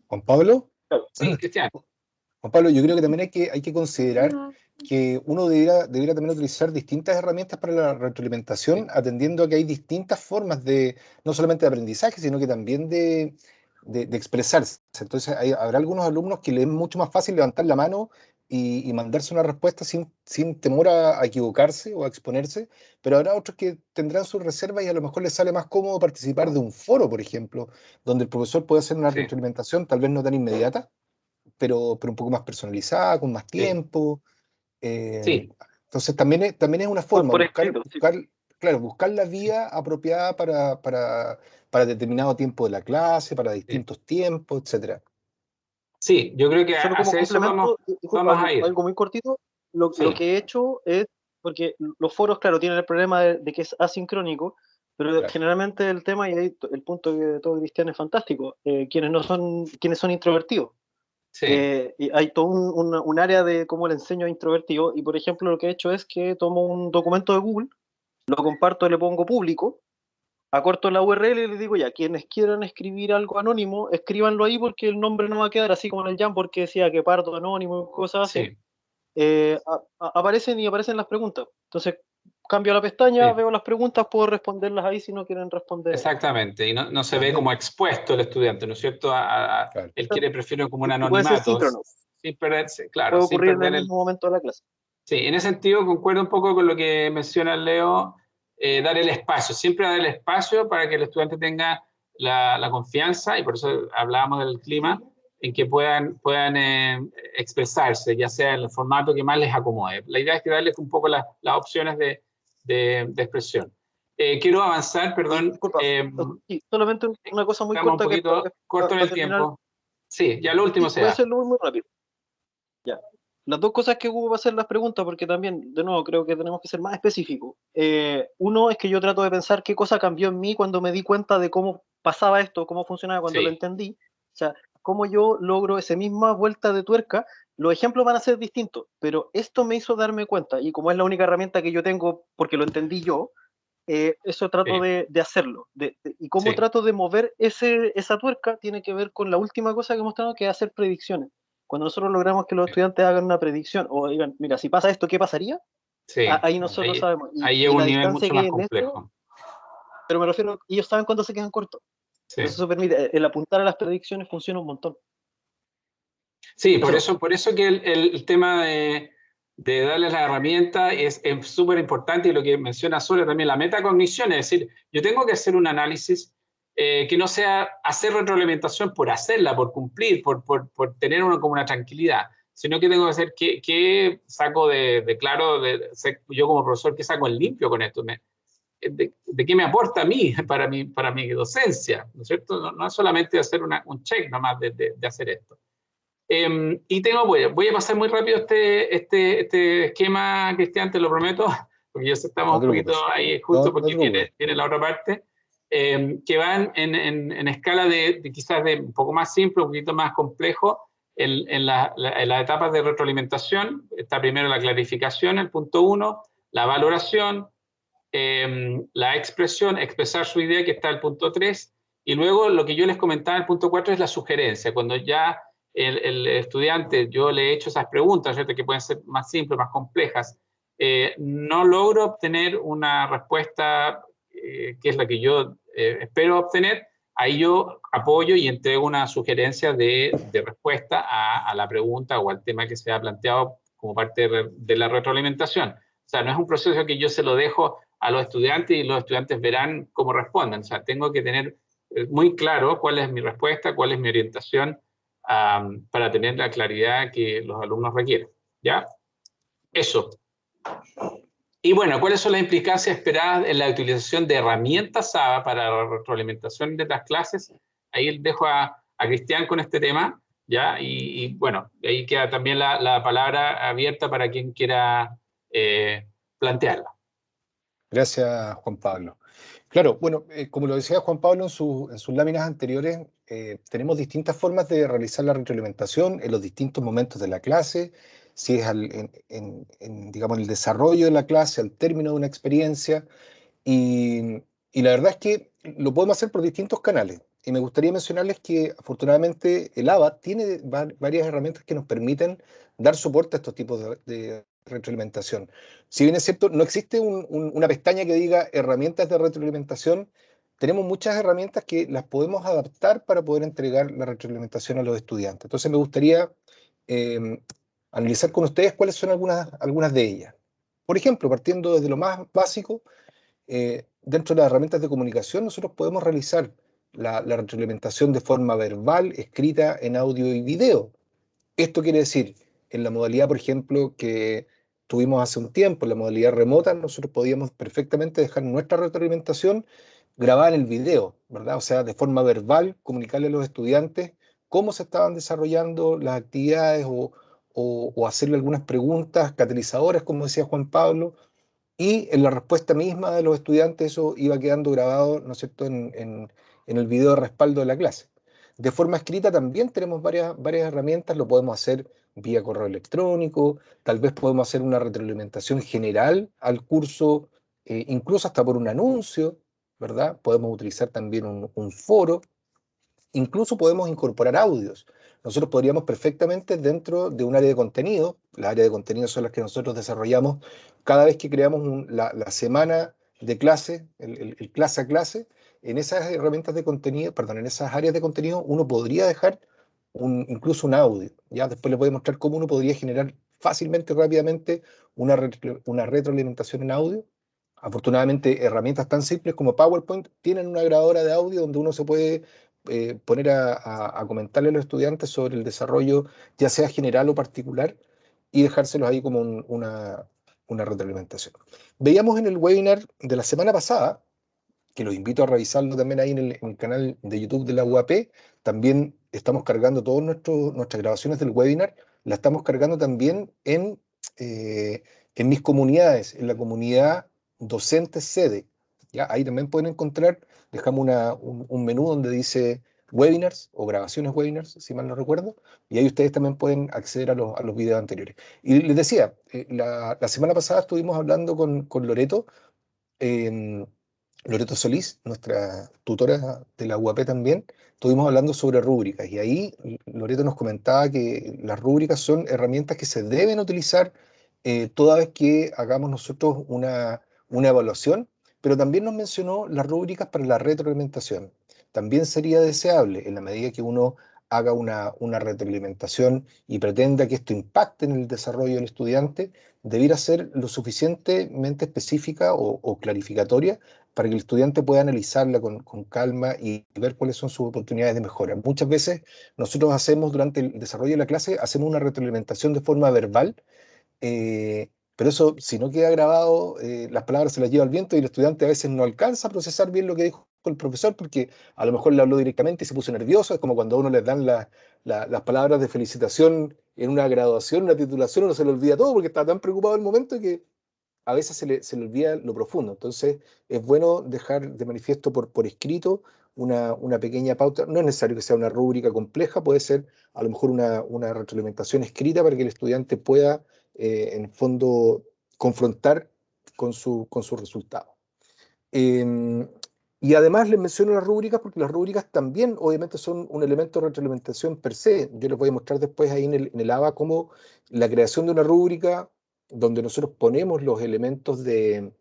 Juan Pablo. Sí, Cristian. Juan Pablo, yo creo que también hay que considerar que uno debiera también utilizar distintas herramientas para la retroalimentación, atendiendo a que hay distintas formas no solamente de aprendizaje, sino que también de expresarse. Entonces, habrá algunos alumnos que les es mucho más fácil levantar la mano y mandarse una respuesta sin temor a equivocarse o a exponerse, pero habrá otros que tendrán sus reservas y a lo mejor les sale más cómodo participar de un foro, por ejemplo, donde el profesor puede hacer una retroalimentación, tal vez no tan inmediata, pero un poco más personalizada, con más tiempo. Sí. Entonces también es una forma, buscar la Sí. vía apropiada para determinado tiempo de la clase, para distintos tiempos, etc. Sí, yo creo que Solo como hacia eso complemento, vamos a ir. algo muy cortito, lo que he hecho es, porque los foros, claro, tienen el problema de que es asincrónico, pero generalmente el tema, y ahí el punto que todo Cristian es fantástico, quienes son introvertidos. Sí. Y hay todo un área de cómo le enseño a introvertidos, y por ejemplo lo que he hecho es que tomo un documento de Google, lo comparto, le pongo público, acorto la URL y les digo ya, quienes quieran escribir algo anónimo, escríbanlo ahí porque el nombre no va a quedar así como en el Jam, porque decía que parto anónimo y cosas así. Aparecen las preguntas. Entonces, cambio la pestaña, veo las preguntas, puedo responderlas ahí si no quieren responder. Exactamente, y no se ve como expuesto el estudiante, ¿no es cierto? Él prefiere como un anonimato. Puede ser síncrono. Sin perderse, claro. Puede ocurrir en el mismo momento de la clase. Sí, en ese sentido concuerdo un poco con lo que menciona Leo, dar el espacio, siempre dar el espacio para que el estudiante tenga la confianza, y por eso hablábamos del clima, en que puedan expresarse, ya sea en el formato que más les acomode. La idea es que darles un poco las opciones de expresión. Quiero avanzar, perdón. Disculpa, sí, solamente una cosa muy corta. Estamos un poquito corto en el tiempo. Sí, ya lo último voy a hacerlo muy rápido. Ya. Las dos cosas que hubo para hacer las preguntas, porque también, de nuevo, creo que tenemos que ser más específicos. Uno es que yo trato de pensar qué cosa cambió en mí cuando me di cuenta de cómo pasaba esto, cómo funcionaba, cuando lo entendí. O sea, cómo yo logro esa misma vuelta de tuerca. Los ejemplos van a ser distintos, pero esto me hizo darme cuenta, y como es la única herramienta que yo tengo, porque lo entendí yo, eso trato de hacerlo. Y cómo trato de mover esa tuerca tiene que ver con la última cosa que mostramos, que es hacer predicciones. Cuando nosotros logramos que los estudiantes hagan una predicción o digan, mira, si pasa esto, ¿qué pasaría? Ahí nosotros sabemos. Ahí llega un nivel mucho más complejo. Pero me refiero, ellos saben cuándo se quedan cortos. Entonces eso permite, el apuntar a las predicciones funciona un montón. Sí, por eso que el tema de darles la herramienta es súper importante, y lo que menciona Sola también, la metacognición, es decir, yo tengo que hacer un análisis que no sea hacer retroalimentación por hacerla, por cumplir, por tener como una tranquilidad, sino que tengo que hacer qué saco claro, yo como profesor, qué saco en limpio con esto, de qué me aporta a mí, para mi docencia, ¿no es cierto? No es solamente hacer un check nomás de hacer esto. Y voy a pasar muy rápido este esquema, Cristian, te lo prometo, porque ya estamos un poquito ahí justo porque viene la otra parte, que van en escala de quizás de un poco más simple, un poquito más complejo, en las etapas de retroalimentación. Está primero la clarificación, el punto 1, la valoración, la expresión, expresar su idea, que está el punto 3, y luego lo que yo les comentaba en el punto 4 es la sugerencia. Cuando ya el estudiante, yo le he hecho esas preguntas, ¿cierto?, que pueden ser más simples, más complejas, no logro obtener una respuesta que es la que yo espero obtener, ahí yo apoyo y entrego una sugerencia de respuesta a la pregunta o al tema que se ha planteado como parte de la retroalimentación. O sea, no es un proceso que yo se lo dejo a los estudiantes y los estudiantes verán cómo responden. O sea, tengo que tener muy claro cuál es mi respuesta, cuál es mi orientación, para tener la claridad que los alumnos requieren. ¿Ya? Eso. Y bueno, ¿cuáles son las implicancias esperadas en la utilización de herramientas ABA para la retroalimentación de las clases? Ahí dejo a Cristian con este tema, ¿ya? Y bueno, ahí queda también la palabra abierta para quien quiera plantearla. Gracias, Juan Pablo. Claro, bueno, como lo decía Juan Pablo en sus láminas anteriores, tenemos distintas formas de realizar la retroalimentación en los distintos momentos de la clase, si es digamos, en el desarrollo de la clase, al término de una experiencia, y la verdad es que lo podemos hacer por distintos canales. Y me gustaría mencionarles que afortunadamente el ABA tiene varias herramientas que nos permiten dar soporte a estos tipos de retroalimentación. Si bien es cierto, no existe una pestaña que diga herramientas de retroalimentación, tenemos muchas herramientas que las podemos adaptar para poder entregar la retroalimentación a los estudiantes. Entonces me gustaría analizar con ustedes cuáles son algunas de ellas. Por ejemplo, partiendo desde lo más básico, dentro de las herramientas de comunicación nosotros podemos realizar la retroalimentación de forma verbal, escrita, en audio y video. Esto quiere decir, en la modalidad, por ejemplo, que tuvimos hace un tiempo, en la modalidad remota, nosotros podíamos perfectamente dejar nuestra retroalimentación grabada en el video, ¿verdad? O sea, de forma verbal, comunicarle a los estudiantes cómo se estaban desarrollando las actividades o hacerle algunas preguntas catalizadoras, como decía Juan Pablo, y en la respuesta misma de los estudiantes eso iba quedando grabado, ¿no es cierto?, en el video de respaldo de la clase. De forma escrita también tenemos varias herramientas, lo podemos hacer vía correo electrónico, tal vez podemos hacer una retroalimentación general al curso, incluso hasta por un anuncio, ¿verdad? Podemos utilizar también un foro, incluso podemos incorporar audios. Nosotros podríamos perfectamente dentro de un área de contenido, las áreas de contenido son las que nosotros desarrollamos cada vez que creamos la semana de clase, el clase a clase, en esas herramientas de contenido, perdón, en esas áreas de contenido uno podría dejar incluso un audio. ¿Ya? Después les voy a mostrar cómo uno podría generar fácilmente y rápidamente una retroalimentación en audio. Afortunadamente, herramientas tan simples como PowerPoint tienen una grabadora de audio donde uno se puede poner a comentarle a los estudiantes sobre el desarrollo, ya sea general o particular, y dejárselos ahí como una retroalimentación. Veíamos en el webinar de la semana pasada, que los invito a revisarlo también ahí en el canal de YouTube de la UAP, también estamos cargando todas nuestras grabaciones del webinar, la estamos cargando también en mis comunidades, en la comunidad docente sede. ¿Ya? Ahí también pueden encontrar, dejamos un menú donde dice webinars o grabaciones webinars, si mal no recuerdo, y ahí ustedes también pueden acceder a los videos anteriores. Y les decía, la semana pasada estuvimos hablando con Loreto, Loreto Solís, nuestra tutora de la UAP también, estuvimos hablando sobre rúbricas y ahí Loreto nos comentaba que las rúbricas son herramientas que se deben utilizar toda vez que hagamos nosotros una evaluación, pero también nos mencionó las rúbricas para la retroalimentación. También sería deseable, en la medida que uno haga una retroalimentación y pretenda que esto impacte en el desarrollo del estudiante, debiera ser lo suficientemente específica o clarificatoria para que el estudiante pueda analizarla con calma y ver cuáles son sus oportunidades de mejora. Muchas veces nosotros hacemos, durante el desarrollo de la clase, hacemos una retroalimentación de forma verbal, pero eso, si no queda grabado, las palabras se las lleva el viento y el estudiante a veces no alcanza a procesar bien lo que dijo el profesor porque a lo mejor le habló directamente y se puso nervioso. Es como cuando a uno le dan las palabras de felicitación en una graduación, una titulación, uno se le olvida todo porque está tan preocupado el momento que a veces se le olvida lo profundo. Entonces, es bueno dejar de manifiesto por escrito una pequeña pauta. No es necesario que sea una rúbrica compleja, puede ser a lo mejor una retroalimentación escrita para que el estudiante pueda, en el fondo, confrontar con su resultado. Y además les menciono las rúbricas porque las rúbricas también obviamente son un elemento de retroalimentación per se. Yo les voy a mostrar después ahí en el ABA cómo la creación de una rúbrica donde nosotros ponemos los elementos de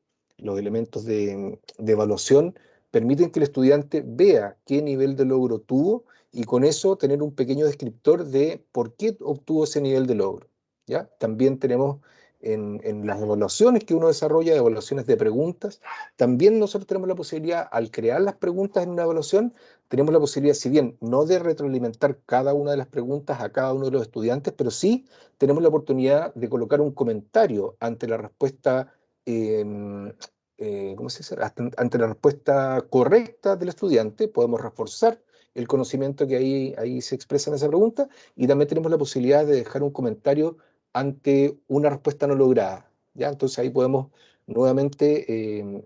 evaluación permiten que el estudiante vea qué nivel de logro tuvo y con eso tener un pequeño descriptor de por qué obtuvo ese nivel de logro. ¿Ya? También tenemos en las evaluaciones que uno desarrolla, evaluaciones de preguntas, también nosotros tenemos la posibilidad, al crear las preguntas en una evaluación, tenemos la posibilidad, si bien no de retroalimentar cada una de las preguntas a cada uno de los estudiantes, pero sí tenemos la oportunidad de colocar un comentario ante la respuesta, ¿cómo se dice? Ante la respuesta correcta del estudiante, podemos reforzar el conocimiento que ahí se expresa en esa pregunta, y también tenemos la posibilidad de dejar un comentario ante una respuesta no lograda. ¿Ya? Entonces ahí podemos nuevamente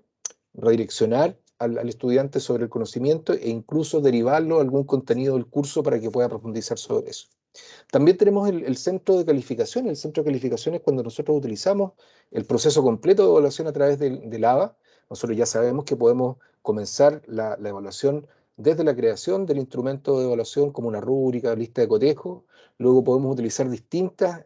redireccionar al estudiante sobre el conocimiento e incluso derivarlo a algún contenido del curso para que pueda profundizar sobre eso. También tenemos el centro de calificación. El centro de calificación es cuando nosotros utilizamos el proceso completo de evaluación a través del ABA. Nosotros ya sabemos que podemos comenzar la evaluación desde la creación del instrumento de evaluación como una rúbrica, lista de cotejo. Luego podemos utilizar distintas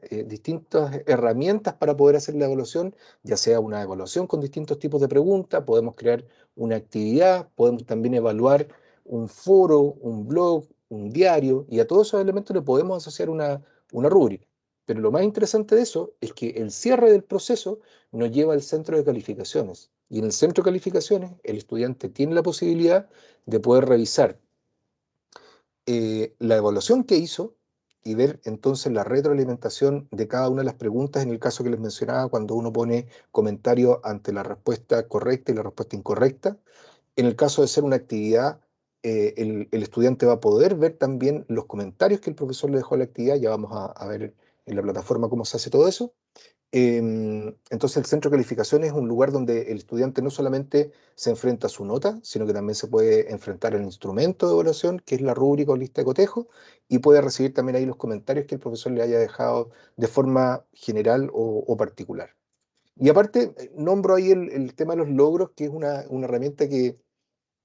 herramientas para poder hacer la evaluación, ya sea una evaluación con distintos tipos de preguntas, podemos crear una actividad, podemos también evaluar un foro, un blog, un diario, y a todos esos elementos le podemos asociar una rúbrica. Pero lo más interesante de eso es que el cierre del proceso nos lleva al centro de calificaciones. Y en el centro de calificaciones, el estudiante tiene la posibilidad de poder revisar la evaluación que hizo y ver entonces la retroalimentación de cada una de las preguntas, en el caso que les mencionaba, cuando uno pone comentario ante la respuesta correcta y la respuesta incorrecta. En el caso de ser una actividad, el estudiante va a poder ver también los comentarios que el profesor le dejó a la actividad. Ya vamos a ver en la plataforma cómo se hace todo eso. Entonces el centro de calificación es un lugar donde el estudiante no solamente se enfrenta a su nota, sino que también se puede enfrentar al instrumento de evaluación, que es la rúbrica o lista de cotejo, y puede recibir también ahí los comentarios que el profesor le haya dejado de forma general o particular. Y aparte, nombro ahí el tema de los logros, que es una herramienta que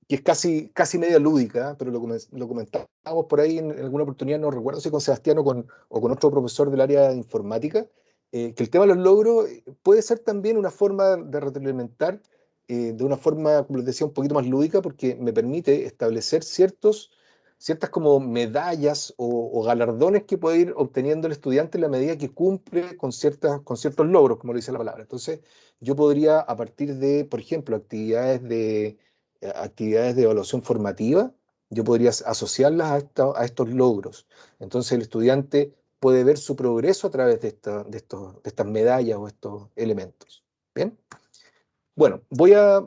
es casi media lúdica, pero lo comentábamos por ahí en alguna oportunidad, no recuerdo si con Sebastián o con otro profesor del área de informática, que el tema de los logros puede ser también una forma de retroalimentar de una forma, como les decía, un poquito más lúdica, porque me permite establecer ciertas como medallas o galardones que puede ir obteniendo el estudiante en la medida que cumple con ciertos logros, como lo dice la palabra. Entonces, yo podría, a partir de, por ejemplo, actividades de evaluación formativa, yo podría asociarlas a estos logros. Entonces el estudiante puede ver su progreso a través de estas medallas o estos elementos. ¿Bien? Bueno, voy a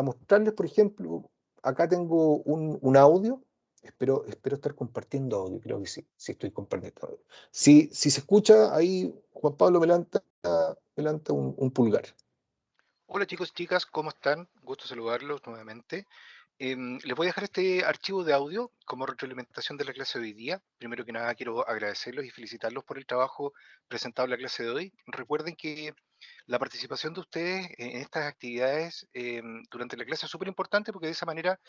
mostrarles, por ejemplo, acá tengo un audio. Espero estar compartiendo audio, creo que sí estoy compartiendo audio. Si se escucha ahí, Juan Pablo me levanta un pulgar. Hola chicos y chicas, ¿cómo están? Gusto saludarlos nuevamente. Les voy a dejar este archivo de audio como retroalimentación de la clase de hoy día. Primero que nada quiero agradecerlos y felicitarlos por el trabajo presentado en la clase de hoy. Recuerden que la participación de ustedes en estas actividades durante la clase es súper importante porque de esa manera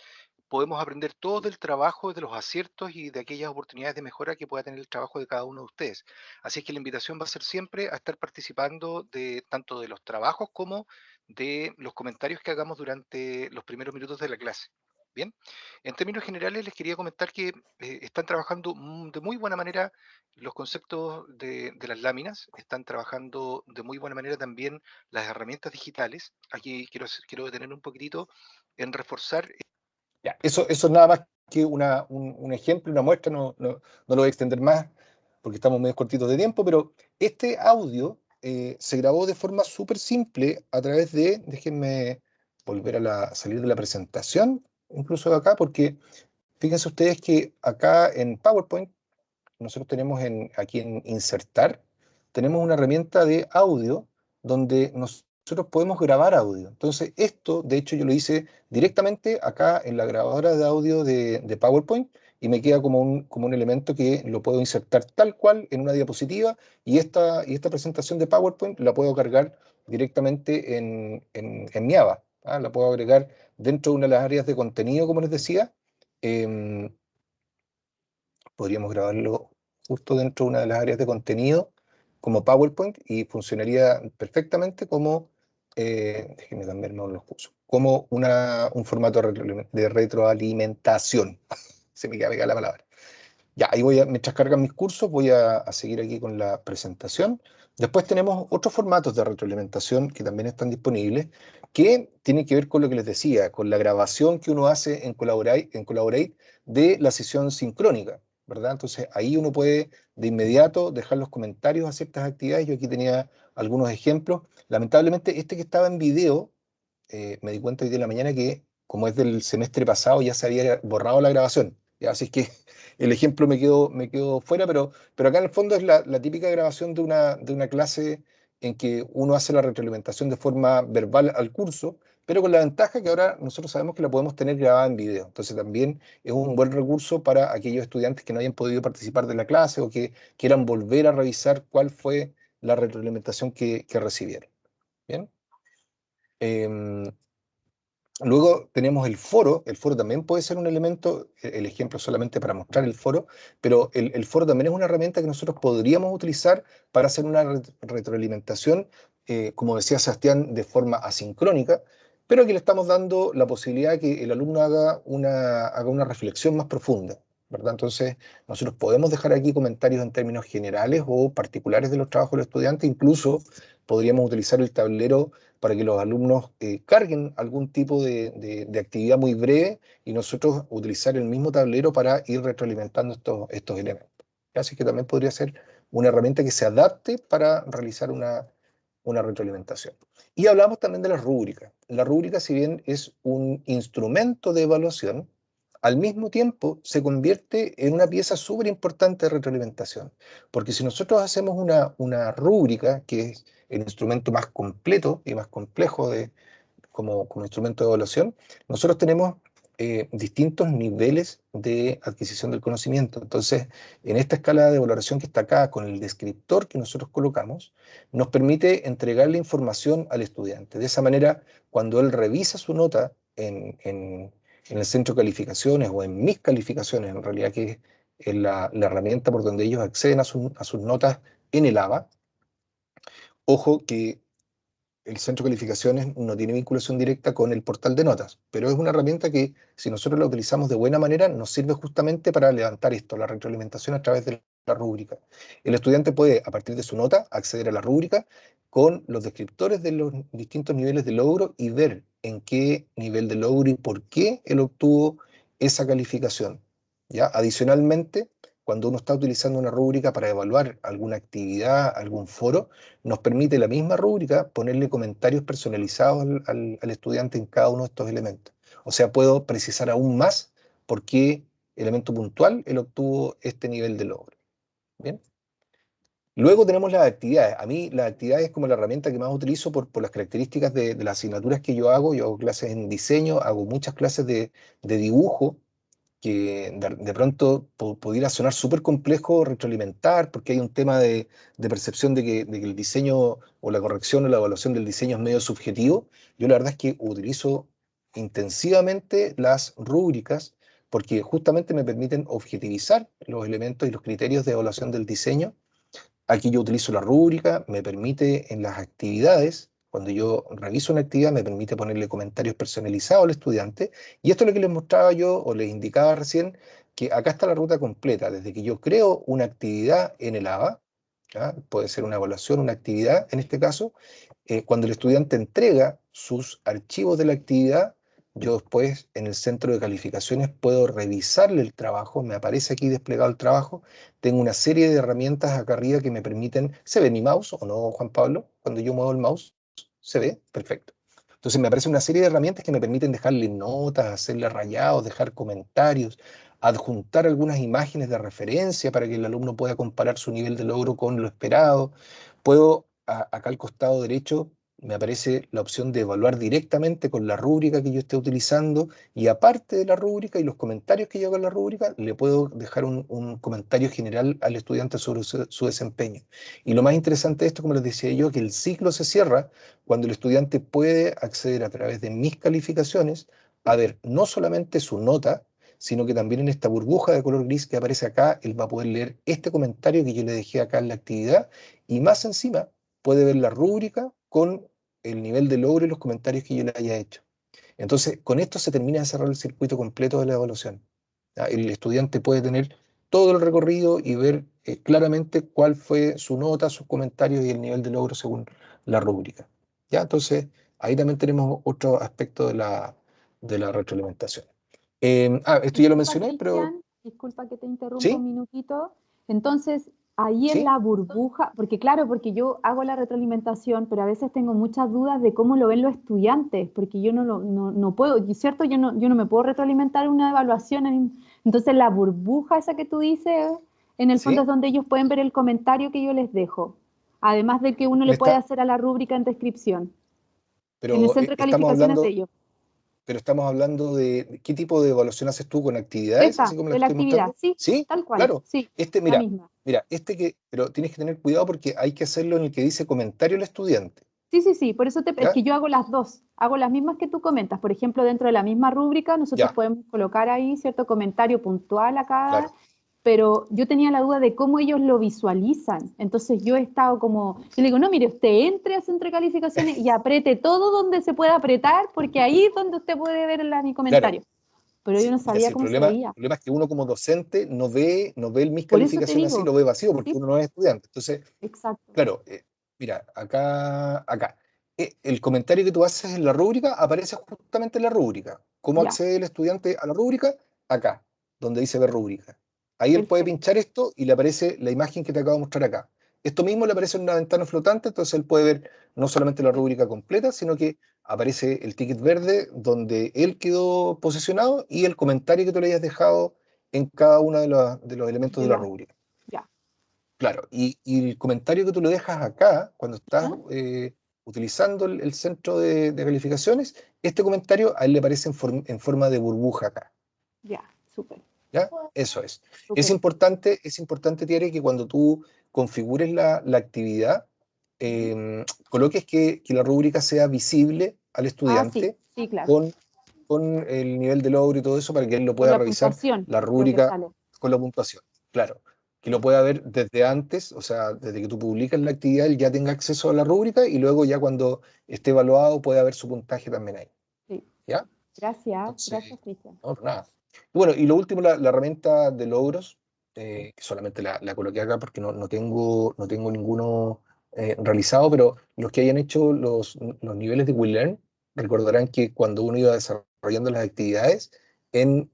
podemos aprender todo del trabajo, de los aciertos y de aquellas oportunidades de mejora que pueda tener el trabajo de cada uno de ustedes. Así es que la invitación va a ser siempre a estar participando de tanto de los trabajos como de los comentarios que hagamos durante los primeros minutos de la clase. Bien, en términos generales les quería comentar que están trabajando de muy buena manera los conceptos de las láminas, están trabajando de muy buena manera también las herramientas digitales. Aquí quiero detener un poquitito en reforzar. Ya, eso es nada más que un ejemplo, una muestra, no lo voy a extender más porque estamos medio cortitos de tiempo, pero este audio se grabó de forma súper simple a través déjenme volver salir de la presentación, incluso de acá, porque fíjense ustedes que acá en PowerPoint, nosotros tenemos aquí en Insertar, tenemos una herramienta de audio donde nosotros podemos grabar audio. Entonces, esto, de hecho, yo lo hice directamente acá en la grabadora de audio de PowerPoint y me queda como un elemento que lo puedo insertar tal cual en una diapositiva y esta presentación de PowerPoint la puedo cargar directamente en mi ABA. La puedo agregar dentro de una de las áreas de contenido, como les decía. Podríamos grabarlo justo dentro de una de las áreas de contenido como PowerPoint y funcionaría perfectamente como, déjenme cambiarme los cursos, como un formato de retroalimentación. Se me queda pegada la palabra. Ya, ahí mientras cargan mis cursos, voy a seguir aquí con la presentación. Después tenemos otros formatos de retroalimentación que también están disponibles, que tienen que ver con lo que les decía, con la grabación que uno hace en Collaborate de la sesión sincrónica, ¿verdad? Entonces ahí uno puede de inmediato dejar los comentarios a ciertas actividades. Yo aquí tenía algunos ejemplos. Lamentablemente este que estaba en video, me di cuenta hoy día en la mañana que como es del semestre pasado ya se había borrado la grabación. Ya, así es que el ejemplo me quedó fuera, pero acá en el fondo es la típica grabación de una clase en que uno hace la retroalimentación de forma verbal al curso, pero con la ventaja que ahora nosotros sabemos que la podemos tener grabada en video. Entonces también es un buen recurso para aquellos estudiantes que no hayan podido participar de la clase o que quieran volver a revisar cuál fue la retroalimentación que recibieron. Bien. Luego tenemos el foro también puede ser un elemento, el ejemplo solamente para mostrar el foro, pero el foro también es una herramienta que nosotros podríamos utilizar para hacer una retroalimentación, como decía Sebastián, de forma asincrónica, pero aquí le estamos dando la posibilidad de que el alumno haga una reflexión más profunda, ¿verdad? Entonces, nosotros podemos dejar aquí comentarios en términos generales o particulares de los trabajos de los estudiantes, incluso podríamos utilizar el tablero para que los alumnos carguen algún tipo de actividad muy breve y nosotros utilizar el mismo tablero para ir retroalimentando estos elementos. Así que también podría ser una herramienta que se adapte para realizar una retroalimentación. Y hablamos también de las rúbricas. La rúbrica, si bien es un instrumento de evaluación, al mismo tiempo se convierte en una pieza súper importante de retroalimentación. Porque si nosotros hacemos una rúbrica, que es el instrumento más completo y más complejo como instrumento de evaluación, nosotros tenemos distintos niveles de adquisición del conocimiento. Entonces, en esta escala de valoración que está acá, con el descriptor que nosotros colocamos, nos permite entregarle información al estudiante. De esa manera, cuando él revisa su nota en el centro de calificaciones o en mis calificaciones, en realidad que es la herramienta por donde ellos acceden a sus notas en el ABA. Ojo que el centro de calificaciones no tiene vinculación directa con el portal de notas, pero es una herramienta que, si nosotros la utilizamos de buena manera, nos sirve justamente para levantar esto, la retroalimentación a través de la rúbrica. El estudiante puede, a partir de su nota, acceder a la rúbrica con los descriptores de los distintos niveles de logro y ver en qué nivel de logro y por qué él obtuvo esa calificación. ¿Ya? Adicionalmente, cuando uno está utilizando una rúbrica para evaluar alguna actividad, algún foro, nos permite la misma rúbrica ponerle comentarios personalizados al estudiante en cada uno de estos elementos. O sea, puedo precisar aún más por qué elemento puntual él obtuvo este nivel de logro. ¿Bien? Luego tenemos las actividades. A mí las actividades es como la herramienta que más utilizo por las características de las asignaturas que yo hago. Yo hago clases en diseño, hago muchas clases de dibujo, que de pronto pudiera sonar súper complejo retroalimentar, porque hay un tema de percepción de que el diseño o la corrección o la evaluación del diseño es medio subjetivo. Yo la verdad es que utilizo intensivamente las rúbricas porque justamente me permiten objetivizar los elementos y los criterios de evaluación del diseño. Aquí yo utilizo la rúbrica, me permite en las actividades, cuando yo reviso una actividad, me permite ponerle comentarios personalizados al estudiante. Y esto es lo que les mostraba yo o les indicaba recién, que acá está la ruta completa, desde que yo creo una actividad en el ABA, ¿ya? Puede ser una evaluación, una actividad en este caso, cuando el estudiante entrega sus archivos de la actividad, yo después en el centro de calificaciones puedo revisarle el trabajo, me aparece aquí desplegado el trabajo, tengo una serie de herramientas acá arriba que me permiten, ¿se ve mi mouse o no, Juan Pablo? Cuando yo muevo el mouse, ¿se ve? Perfecto. Entonces me aparece una serie de herramientas que me permiten dejarle notas, hacerle rayados, dejar comentarios, adjuntar algunas imágenes de referencia para que el alumno pueda comparar su nivel de logro con lo esperado. Puedo, acá al costado derecho, me aparece la opción de evaluar directamente con la rúbrica que yo esté utilizando, y aparte de la rúbrica y los comentarios que yo hago en la rúbrica, le puedo dejar un comentario general al estudiante sobre su desempeño. Y lo más interesante de esto, como les decía yo, que el ciclo se cierra cuando el estudiante puede acceder a través de mis calificaciones a ver no solamente su nota, sino que también en esta burbuja de color gris que aparece acá, él va a poder leer este comentario que yo le dejé acá en la actividad, y más encima puede ver la rúbrica con el nivel de logro y los comentarios que yo le haya hecho. Entonces, con esto se termina de cerrar el circuito completo de la evaluación. ¿Ya? El estudiante puede tener todo el recorrido y ver claramente cuál fue su nota, sus comentarios y el nivel de logro según la rúbrica. ¿Ya? Entonces, ahí también tenemos otro aspecto de la retroalimentación. Esto ya lo mencioné, pero... Cristian, disculpa que te interrumpa ¿Sí? un minutito. Entonces, ahí en ¿Sí? la burbuja, porque claro, porque yo hago la retroalimentación, pero a veces tengo muchas dudas de cómo lo ven los estudiantes, porque yo no puedo, ¿cierto? Yo no me puedo retroalimentar una evaluación. Entonces, la burbuja esa que tú dices, en el fondo ¿Sí? es donde ellos pueden ver el comentario que yo les dejo. Además de que uno le puede hacer a la rúbrica en descripción. En el Pero centro de calificaciones de ellos. pero estamos hablando de qué tipo de evaluación haces tú con actividades, así Esta, como la de que la estoy actividad, mostrando. sí, Sí, tal cual, claro. sí, la Mira, misma. pero tienes que tener cuidado porque hay que hacerlo en el que dice comentario al estudiante. Sí, por eso es ¿Ya? que yo hago las dos, hago las mismas que tú comentas. Por ejemplo, dentro de la misma rúbrica, nosotros Ya, podemos colocar ahí cierto comentario puntual acá, claro. pero yo tenía la duda de cómo ellos lo visualizan. Entonces yo he estado como, yo le digo, no, mire, usted entre a Centro de Calificaciones y apriete todo donde se pueda apretar, porque ahí es donde usted puede ver mi Claro. comentario. Pero yo Sí, no mira, sabía si el cómo se problema, veía. es que uno como docente no ve mis Por eso te calificaciones así, digo, lo ve vacío porque sí, uno no es estudiante. Entonces, exacto, claro, mira, acá. El comentario que tú haces en la rúbrica aparece justamente en la rúbrica. ¿Cómo ya, accede el estudiante a la rúbrica? Acá, donde dice ver rúbrica. Ahí él puede perfecto. pinchar esto y le aparece la imagen que te acabo de mostrar acá. Esto mismo le aparece en una ventana flotante, entonces él puede ver no solamente la rúbrica completa, sino que aparece el ticket verde donde él quedó posicionado y el comentario que tú le hayas dejado en cada uno de los elementos De de la la, rúbrica. ya. Claro, y el comentario que tú le dejas acá, cuando estás ¿Ya? utilizando el centro de calificaciones, este comentario a él le aparece en forma de burbuja acá. Ya, súper, ¿Ya? Eso es. súper. Es importante, Tiare, que cuando tú configures la actividad, coloques que la rúbrica sea visible al Ah, sí, estudiante sí, claro. con, con el nivel de logro y todo eso para que él lo Con pueda la revisar puntuación, la lo que rúbrica sale. con la puntuación. Claro. Que lo Ya, pueda ver desde antes, o sea, desde que tú publicas la actividad, él ya tenga acceso a la rúbrica y luego ya cuando esté evaluado pueda ver su puntaje también ahí. sí. ¿Ya? Gracias, Entonces, gracias, Cristian. no, nada. Bueno, y lo último, la herramienta de logros, que solamente la coloqué acá porque no tengo ninguno realizado, pero los que hayan hecho los niveles de WeLearn recordarán que cuando uno iba desarrollando las actividades, en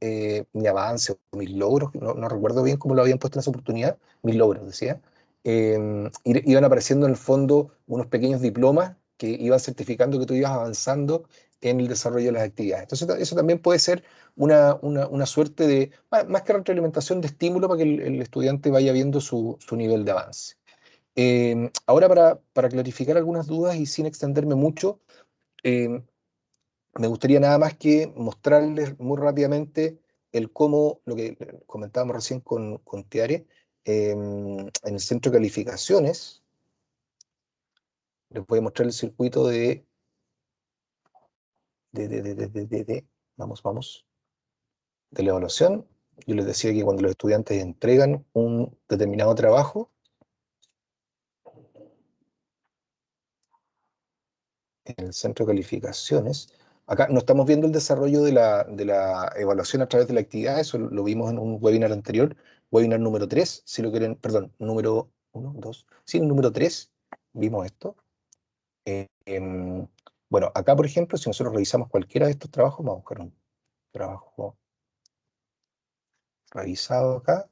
mi avance o mis logros, no recuerdo bien cómo lo habían puesto en esa oportunidad, mis logros, decía, iban apareciendo en el fondo unos pequeños diplomas que iban certificando que tú ibas avanzando en el desarrollo de las actividades. Entonces, eso también puede ser una suerte de, más que retroalimentación, de estímulo para que el estudiante vaya viendo su nivel de avance. Ahora, para clarificar algunas dudas y sin extenderme mucho, me gustaría nada más que mostrarles muy rápidamente el cómo, lo que comentábamos recién con Tiare, en el centro de calificaciones. Les voy a mostrar el circuito vamos, de la evaluación. Yo les decía que cuando los estudiantes entregan un determinado trabajo, en el centro de calificaciones, acá no estamos viendo el desarrollo de la evaluación a través de la actividad, eso lo vimos en un webinar anterior, webinar número 3, si lo quieren, perdón, número 1, 2, sí, el número 3, vimos esto. Bueno, acá, por ejemplo, si nosotros revisamos cualquiera de estos trabajos, vamos a buscar un trabajo revisado acá,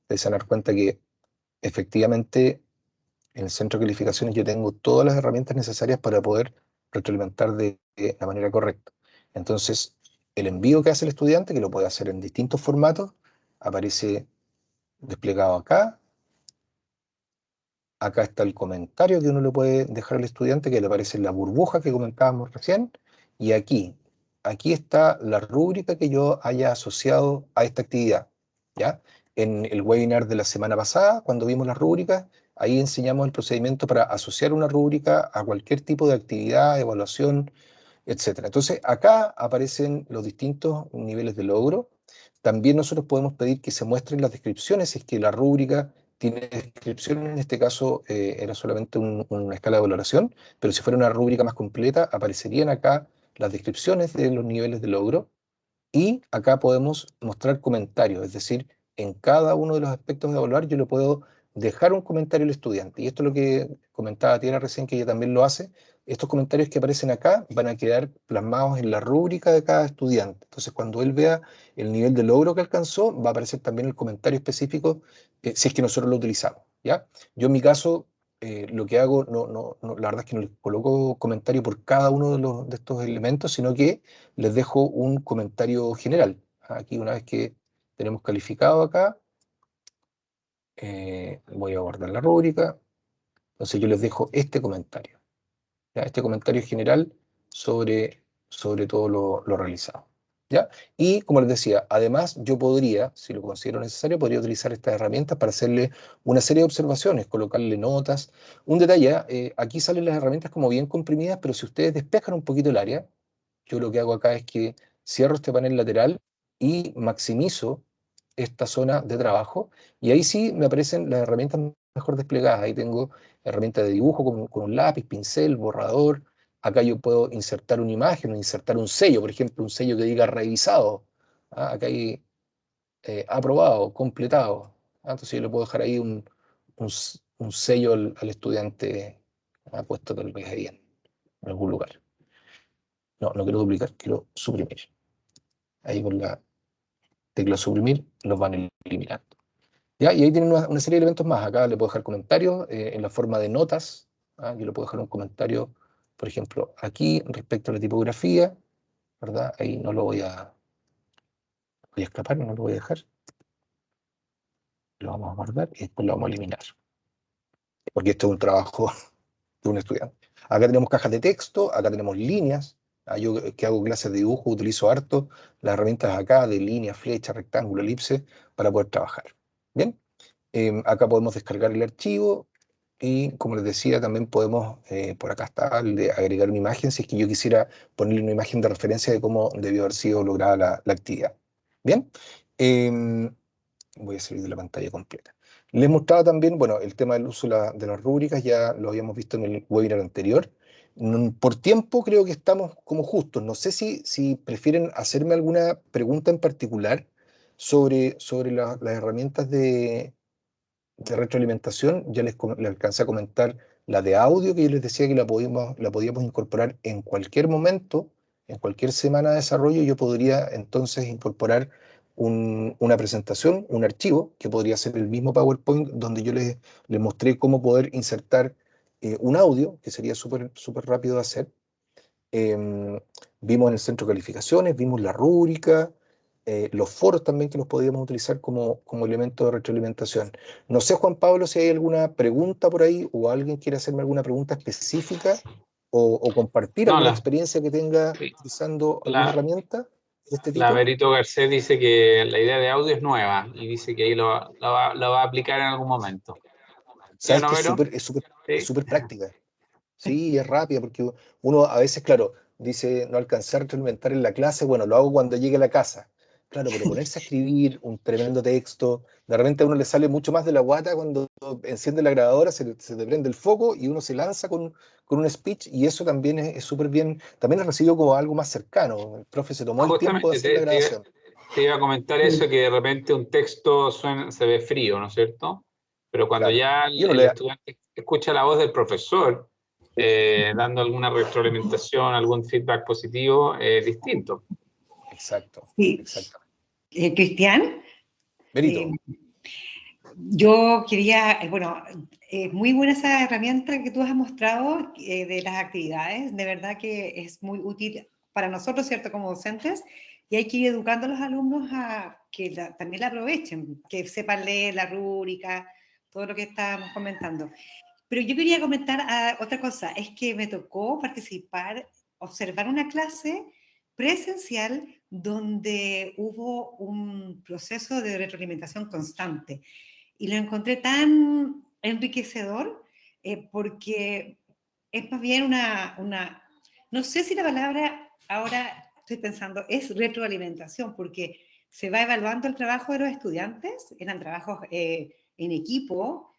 se van a dar cuenta que efectivamente en el centro de calificaciones yo tengo todas las herramientas necesarias para poder retroalimentar de la manera correcta. Entonces, el envío que hace el estudiante, que lo puede hacer en distintos formatos, aparece desplegado acá. acá está el comentario que uno le puede dejar al estudiante, que le aparece en la burbuja que comentábamos recién, y aquí está la rúbrica que yo haya asociado a esta actividad, ¿ya? En el webinar de la semana pasada, cuando vimos las rúbricas, ahí enseñamos el procedimiento para asociar una rúbrica a cualquier tipo de actividad, evaluación, etcétera. Entonces, acá aparecen los distintos niveles de logro. También nosotros podemos pedir que se muestren las descripciones, si es que la rúbrica tiene descripción, en este caso era solamente una escala de valoración, pero si fuera una rúbrica más completa, aparecerían acá las descripciones de los niveles de logro, y acá podemos mostrar comentarios, es decir, en cada uno de los aspectos de evaluar yo le puedo dejar un comentario al estudiante. Y esto es lo que comentaba Tiara recién, que ella también lo hace. Estos comentarios que aparecen acá van a quedar plasmados en la rúbrica de cada estudiante. Entonces, cuando él vea el nivel de logro que alcanzó, va a aparecer también el comentario específico, si es que nosotros lo utilizamos, ¿ya? Yo en mi caso, lo que hago, la verdad es que no les coloco comentario por cada uno de estos elementos, sino que les dejo un comentario general. Aquí, una vez que tenemos calificado acá, voy a guardar la rúbrica. Entonces yo les dejo este comentario, ¿ya? Este comentario general sobre todo lo realizado, ¿ya? Y como les decía, además yo podría, si lo considero necesario, podría utilizar estas herramientas para hacerle una serie de observaciones, colocarle notas. Un detalle, aquí salen las herramientas como bien comprimidas, pero si ustedes despejan un poquito el área, yo lo que hago acá es que cierro este panel lateral y maximizo esta zona de trabajo, y ahí sí me aparecen las herramientas mejor desplegadas. Ahí tengo herramientas de dibujo con un lápiz, pincel, borrador. Acá yo puedo insertar una imagen o insertar un sello, por ejemplo, un sello que diga revisado. Acá hay aprobado, completado. Entonces yo le puedo dejar ahí un sello al estudiante, puesto tal vez ahí en algún lugar. No quiero duplicar, quiero suprimir. Ahí con la tecla suprimir los van eliminando. ¿Ya? Y ahí tienen una serie de elementos más. Acá le puedo dejar comentarios en la forma de notas. Yo le puedo dejar un comentario, por ejemplo, aquí respecto a la tipografía, ¿verdad? Ahí no lo voy a escapar, no lo voy a dejar. Lo vamos a guardar y después lo vamos a eliminar, porque esto es un trabajo de un estudiante. Acá tenemos cajas de texto, acá tenemos líneas. Yo que hago clases de dibujo utilizo harto las herramientas acá de línea, flecha, rectángulo, elipse para poder trabajar. Bien, acá podemos descargar el archivo y, como les decía, también podemos, por acá está el de agregar una imagen, si es que yo quisiera ponerle una imagen de referencia de cómo debió haber sido lograda la actividad. Bien, voy a salir de la pantalla completa. Les mostraba también, bueno, el tema del uso de las rúbricas, ya lo habíamos visto en el webinar anterior. Por tiempo creo que estamos como justos. No sé si prefieren hacerme alguna pregunta en particular sobre las herramientas de retroalimentación. Ya les alcancé a comentar la de audio, que yo les decía que la podíamos incorporar en cualquier momento, en cualquier semana de desarrollo. Yo podría entonces incorporar una presentación, un archivo, que podría ser el mismo PowerPoint, donde yo les mostré cómo poder insertar un audio, que sería súper rápido de hacer. Vimos en el centro de calificaciones, vimos la rúbrica, los foros también, que los podíamos utilizar como elemento de retroalimentación. No sé, Juan Pablo, si hay alguna pregunta por ahí, o alguien quiere hacerme alguna pregunta específica, o compartir No, alguna experiencia que tenga sí. utilizando alguna herramienta de este tipo. La Berito Garcés dice que la idea de audio es nueva y dice que ahí lo va a aplicar en algún momento. ¿Sí o Sabes no, que Vero? es súper práctica. Sí, es rápida, porque uno a veces, claro, dice no alcanzar a retroalimentar en la clase, bueno, lo hago cuando llegue a la casa. Claro, pero ponerse a escribir un tremendo texto, de repente a uno le sale mucho más de la guata cuando enciende la grabadora, se te prende el foco y uno se lanza con un speech, y eso también es súper bien, también es recibido como algo más cercano. El profe se tomó el tiempo de Justamente hacer la grabación. te iba a comentar eso, que de repente un texto se ve frío, ¿no es cierto? Pero cuando Claro. ya Y uno el le estudiante escucha la voz del profesor, dando alguna retroalimentación, algún feedback positivo, es distinto. Exacto, Sí. exactamente. Cristian, Berito. yo quería, bueno, muy buena esa herramienta que tú has mostrado de las actividades. De verdad que es muy útil para nosotros, ¿cierto? Como docentes, y hay que ir educando a los alumnos a que también la aprovechen, que sepan leer la rúbrica, todo lo que estábamos comentando. Pero yo quería comentar otra cosa, es que me tocó participar, observar una clase presencial donde hubo un proceso de retroalimentación constante. Y lo encontré tan enriquecedor porque es más bien no sé si la palabra ahora estoy pensando es retroalimentación, porque se va evaluando el trabajo de los estudiantes, eran trabajos en equipo,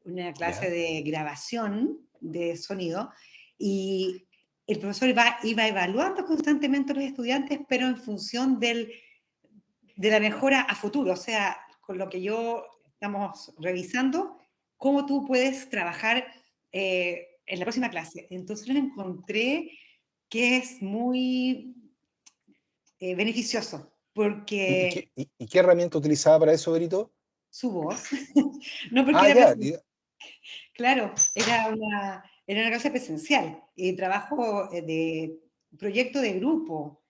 una clase de grabación de sonido, y el profesor iba evaluando constantemente a los estudiantes, pero en función de la mejora a futuro, o sea, con lo que estamos revisando, cómo tú puedes trabajar en la próxima clase. Entonces lo encontré que es muy beneficioso, porque ¿Y qué herramienta utilizaba para eso, Berito? su voz, no porque era claro, era una clase presencial, trabajo de proyecto de grupo.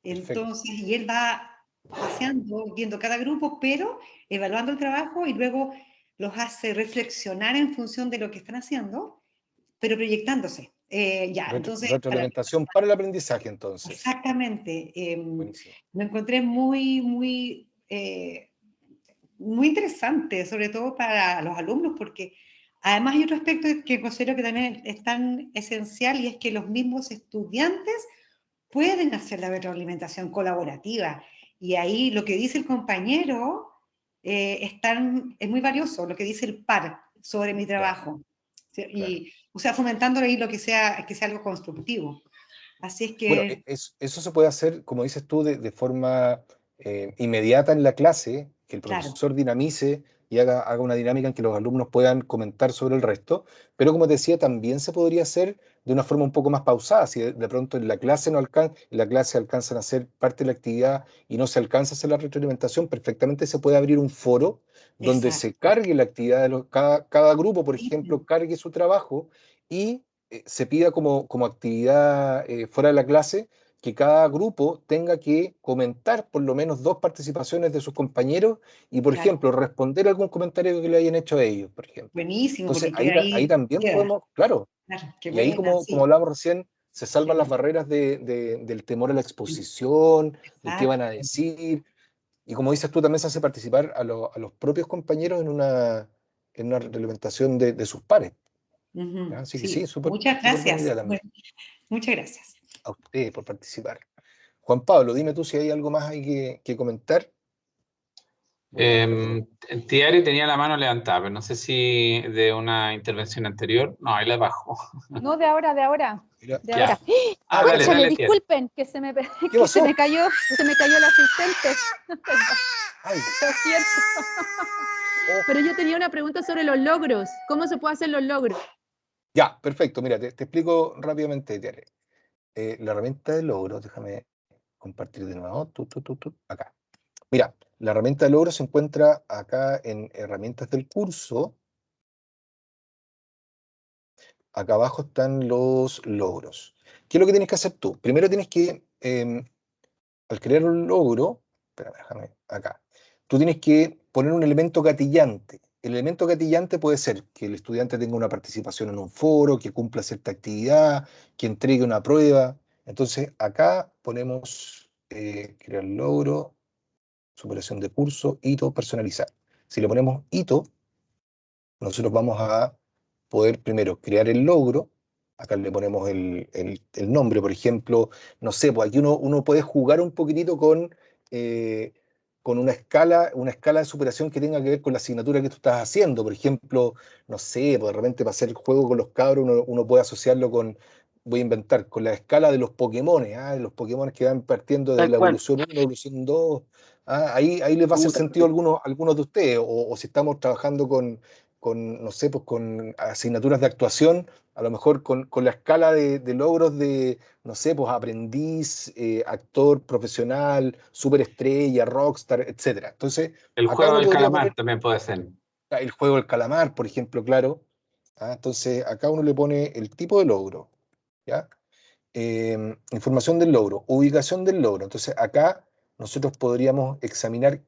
Entonces, y él va paseando, viendo cada grupo, pero evaluando el trabajo y luego los hace reflexionar en función de lo que están haciendo, pero proyectándose. Entonces, retroalimentación para el aprendizaje, entonces. Exactamente. Lo encontré muy, muy, muy interesante, sobre todo para los alumnos, porque además hay otro aspecto que considero que también es tan esencial y es que los mismos estudiantes pueden hacer la retroalimentación colaborativa. Y ahí lo que dice el compañero es muy valioso, lo que dice el par sobre mi trabajo. Claro. Y, o sea, fomentando ahí que sea algo constructivo. Así es que... Bueno, eso se puede hacer, como dices tú, de forma inmediata en la clase, que el profesor dinamice y haga una dinámica en que los alumnos puedan comentar sobre el resto, pero como te decía, también se podría hacer de una forma un poco más pausada. Si de pronto en la clase alcanzan a hacer parte de la actividad y no se alcanza a hacer la retroalimentación, perfectamente se puede abrir un foro donde se cargue la actividad de cada grupo, por ejemplo, cargue su trabajo y se pida como actividad fuera de la clase que cada grupo tenga que comentar por lo menos 2 participaciones de sus compañeros y, por ejemplo, responder algún comentario que le hayan hecho a ellos, por ejemplo. Buenísimo. Entonces, ahí también podemos, claro, y ahí como hablamos recién, se salvan las barreras del temor a la exposición, de qué van a decir, y como dices tú, también se hace participar a los propios compañeros en una retroalimentación de sus pares. Así que sí, muchas gracias. Buena idea también. Muchas gracias. A usted por participar. Juan Pablo, dime tú si hay algo más hay que comentar. Tiare tenía la mano levantada, pero no sé si de una intervención anterior. No, ahí la bajo. No, de ahora. De ahora. Dale, disculpen, que se me cayó el asistente. Lo siento. Pero yo tenía una pregunta sobre los logros. ¿Cómo se puede hacer los logros? Ya, perfecto. Mira, te explico rápidamente, Tiare. La herramienta de logros, déjame compartir de nuevo. Acá. Mira, la herramienta de logros se encuentra acá en herramientas del curso. Acá abajo están los logros. ¿Qué es lo que tienes que hacer tú? Primero tienes que, al crear un logro, espérame, déjame acá. Tú tienes que poner un elemento gatillante. El elemento gatillante puede ser que el estudiante tenga una participación en un foro, que cumpla cierta actividad, que entregue una prueba. Entonces, acá ponemos crear logro, superación de curso, hito, personalizar. Si le ponemos hito, nosotros vamos a poder primero crear el logro. Acá le ponemos el nombre, por ejemplo, no sé, pues aquí uno puede jugar un poquitito con una escala de superación que tenga que ver con la asignatura que tú estás haciendo. Por ejemplo, no sé, pues de repente para hacer el juego con los cabros uno puede asociarlo voy a inventar, con la escala de los Pokémon, de los Pokémon que van partiendo de la evolución 1, evolución 2. Ahí les va a hacer sentido a algunos de ustedes, o si estamos trabajando con, no sé, pues con asignaturas de actuación, a lo mejor con la escala de logros de, no sé, pues aprendiz, actor profesional, superestrella, rockstar, etc. Entonces, el juego del calamar también puede ser. El juego del calamar, por ejemplo, claro. Entonces, acá uno le pone el tipo de logro, ¿ya? Información del logro, ubicación del logro. Entonces, acá nosotros podríamos examinar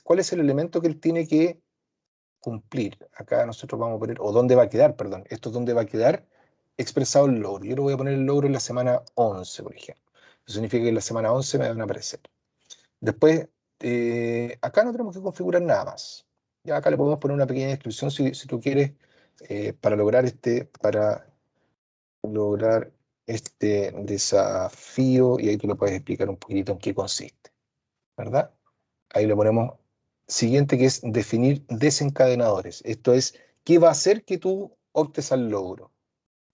cuál es el elemento que él tiene que cumplir. Acá nosotros vamos a poner, o dónde va a quedar, perdón. Esto es dónde va a quedar expresado el logro. Yo le voy a poner el logro en la semana 11, por ejemplo. Eso significa que en la semana 11 me van a aparecer. Después, acá no tenemos que configurar nada más. Ya acá le podemos poner una pequeña descripción si tú quieres, para lograr este desafío, y ahí tú le puedes explicar un poquitito en qué consiste, ¿verdad? Ahí le ponemos siguiente, que es definir desencadenadores. Esto es, ¿qué va a hacer que tú optes al logro?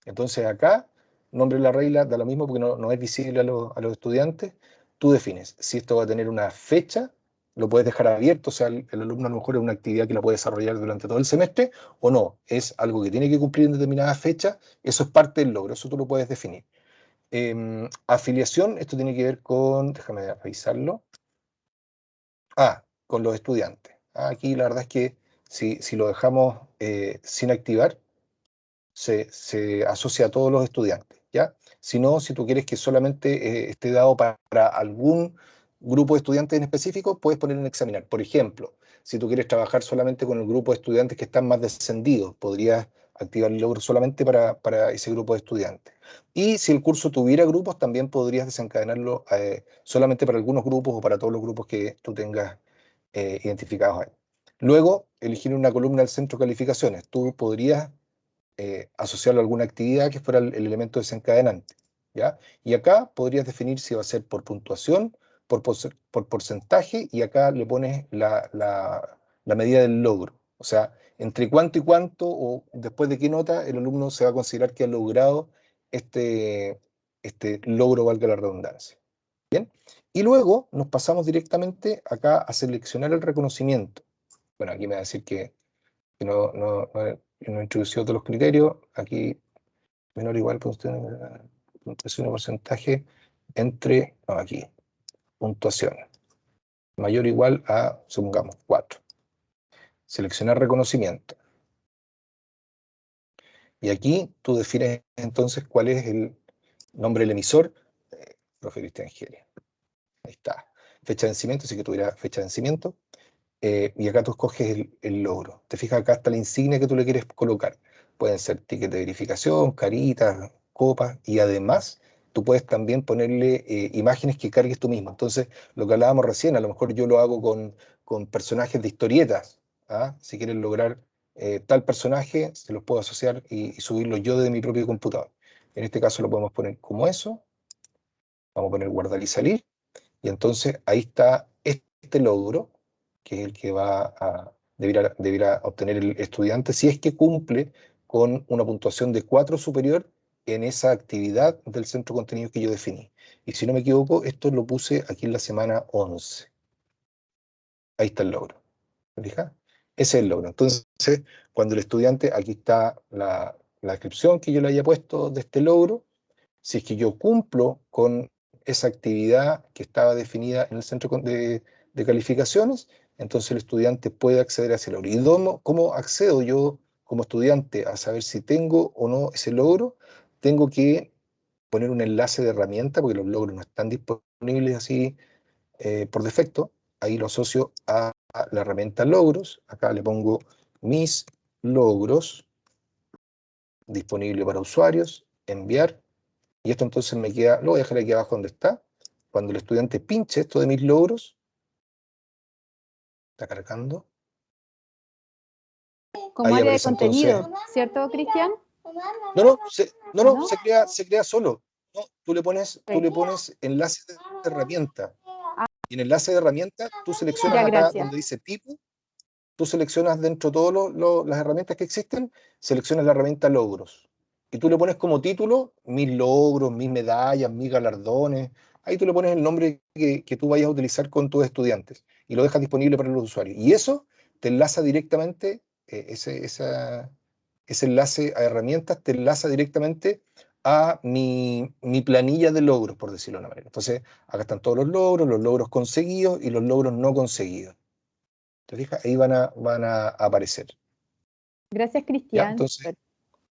Entonces acá, nombre de la regla, da lo mismo porque no es visible a los estudiantes. Tú defines si esto va a tener una fecha, lo puedes dejar abierto, o sea, el alumno a lo mejor es una actividad que la puede desarrollar durante todo el semestre, o no, es algo que tiene que cumplir en determinada fecha, eso es parte del logro, eso tú lo puedes definir. Afiliación, esto tiene que ver con, déjame revisarlo, con los estudiantes. Aquí la verdad es que si lo dejamos sin activar, se asocia a todos los estudiantes, ¿ya? Si no, si tú quieres que solamente esté dado para algún grupo de estudiantes en específico, puedes poner en examinar. Por ejemplo, si tú quieres trabajar solamente con el grupo de estudiantes que están más descendidos, podrías activar el logro solamente para ese grupo de estudiantes. Y si el curso tuviera grupos, también podrías desencadenarlo solamente para algunos grupos o para todos los grupos que tú tengas identificados ahí. Luego, elegir una columna del centro de calificaciones. Tú podrías asociarlo a alguna actividad que fuera el elemento desencadenante, ¿ya? Y acá podrías definir si va a ser por puntuación, por porcentaje, y acá le pones la medida del logro. O sea, entre cuánto y cuánto, o después de qué nota, el alumno se va a considerar que ha logrado este logro, valga la redundancia. ¿Bien? Y luego nos pasamos directamente acá a seleccionar el reconocimiento. Bueno, aquí me va a decir que no introdució todos los criterios. Aquí, menor o igual, puntuación o porcentaje entre, aquí, puntuación. Mayor o igual a, supongamos, 4. Seleccionar reconocimiento. Y aquí tú defines entonces cuál es el nombre del emisor, profe Cristian Geria. Ahí está. Fecha de vencimiento, así que tuviera fecha de vencimiento. Y acá tú escoges el logro. Te fijas, acá está la insignia que tú le quieres colocar. Pueden ser tickets de verificación, caritas, copas, y además tú puedes también ponerle imágenes que cargues tú mismo. Entonces, lo que hablábamos recién, a lo mejor yo lo hago con personajes de historietas. Si quieres lograr tal personaje, se los puedo asociar y subirlo yo de mi propio computador. En este caso lo podemos poner como eso. Vamos a poner guardar y salir. Y entonces ahí está este logro, que es el que deberá obtener el estudiante si es que cumple con una puntuación de 4 superior en esa actividad del centro de contenidos que yo definí. Y si no me equivoco, esto lo puse aquí en la semana 11. Ahí está el logro. ¿Me fijas? Ese es el logro. Entonces, cuando el estudiante, aquí está la descripción que yo le haya puesto de este logro, si es que yo cumplo con esa actividad que estaba definida en el centro de calificaciones, entonces el estudiante puede acceder a ese logro. ¿Y cómo accedo yo como estudiante a saber si tengo o no ese logro? Tengo que poner un enlace de herramienta, porque los logros no están disponibles así por defecto. Ahí lo asocio a la herramienta logros. Acá le pongo mis logros, disponible para usuarios, enviar. Y esto entonces me queda, lo voy a dejar aquí abajo donde está. Cuando el estudiante pinche esto de mis logros, está cargando. Como área de contenido, entonces, ¿cierto, Cristian? No, se crea solo. No, tú le pones enlace de herramienta. Y en enlace de herramienta, tú seleccionas acá donde dice tipo, tú seleccionas dentro de todas las herramientas que existen, seleccionas la herramienta logros. Y tú le pones como título mis logros, mis medallas, mis galardones. Ahí tú le pones el nombre que tú vayas a utilizar con tus estudiantes y lo dejas disponible para los usuarios. Y eso te enlaza directamente, ese enlace a herramientas te enlaza directamente a mi planilla de logros, por decirlo de una manera. Entonces, acá están todos los logros conseguidos y los logros no conseguidos. ¿Te fijas? Ahí van a aparecer. Gracias, Cristian. ¿Ya? Entonces,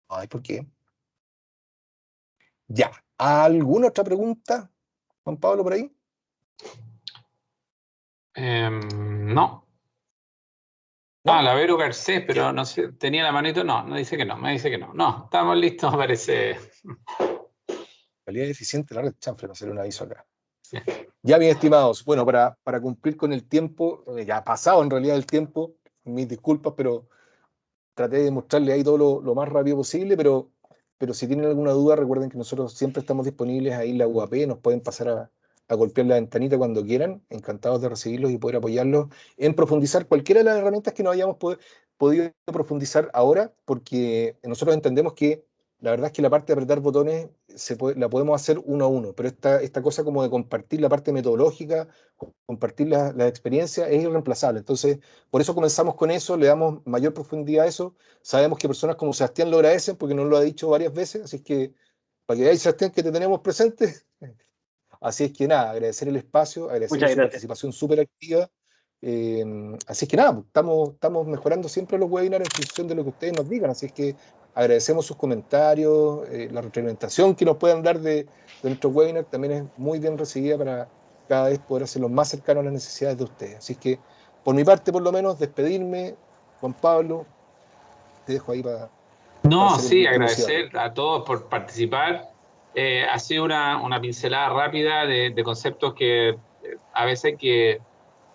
ay, ¿por qué? Ya. ¿Alguna otra pregunta, Juan Pablo, por ahí? No. ¿No? La Vero Garcés, pero no sé, tenía la manito, no dice que no, me dice que no. No, estamos listos, parece. Calidad eficiente la red, chanfle, no será un aviso acá. Sí. Ya, bien estimados, bueno, para cumplir con el tiempo, ya ha pasado en realidad el tiempo, mis disculpas, pero traté de mostrarle ahí todo lo más rápido posible, pero si tienen alguna duda, recuerden que nosotros siempre estamos disponibles ahí en la UAP, nos pueden pasar a golpear la ventanita cuando quieran, encantados de recibirlos y poder apoyarlos en profundizar cualquiera de las herramientas que no hayamos podido profundizar ahora, porque nosotros entendemos que la verdad es que la parte de apretar botones la podemos hacer uno a uno, pero esta cosa como de compartir la parte metodológica, compartir la experiencia es irreemplazable. Entonces, por eso comenzamos con eso, le damos mayor profundidad a eso. Sabemos que personas como Sebastián lo agradecen porque nos lo ha dicho varias veces, así es que para que veáis, Sebastián, que te tenemos presente. Así es que nada, agradecer el espacio, agradecer Muchas su gracias. participación súper activa. Así es que nada, estamos mejorando siempre los webinars en función de lo que ustedes nos digan, así es que agradecemos sus comentarios, la retroalimentación que nos puedan dar de nuestros webinars también es muy bien recibida para cada vez poder hacerlos más cercanos a las necesidades de ustedes. Así es que, por mi parte, por lo menos, despedirme. Juan Pablo, te dejo ahí para No, hacer el sí, último cierre. agradecer a todos por participar. Ha sido una pincelada rápida de conceptos que a veces hay que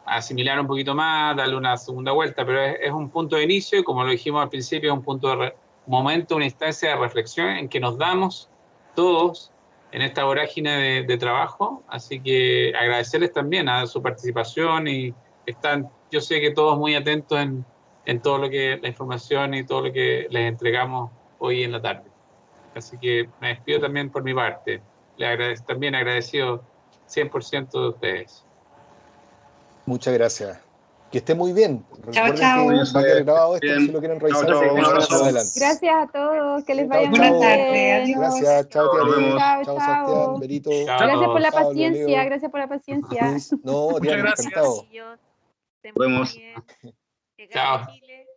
asimilar un poquito más, darle una segunda vuelta, pero es un punto de inicio y como lo dijimos al principio, es un punto momento, una instancia de reflexión en que nos damos todos en esta vorágine de trabajo. Así que agradecerles también a su participación y están, yo sé que todos muy atentos en todo lo que la información y todo lo que les entregamos hoy en la tarde. Así que me despido también por mi parte. También agradecido 100% de ustedes. Muchas gracias. Que esté muy bien. Chao, Recuerden chao. que va a quedar grabado esto Bien. si lo quieren Chao, revisar chao, un más abrazo. adelante. Gracias a todos, que les Chao, vaya Buenas muy tardes, bien. adiós. Gracias, chao, Nos Tiare. vemos. Chao, Chao, chao. Sebastián, Berito. Chao. Gracias por la Pablo, paciencia, Leo. gracias por la paciencia. Luis. No, Muchas Tiare, gracias. encantado. Chiquillos, estén Nos muy vemos. bien. Que Chao. gane Chile.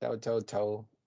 Chao, chao, chao.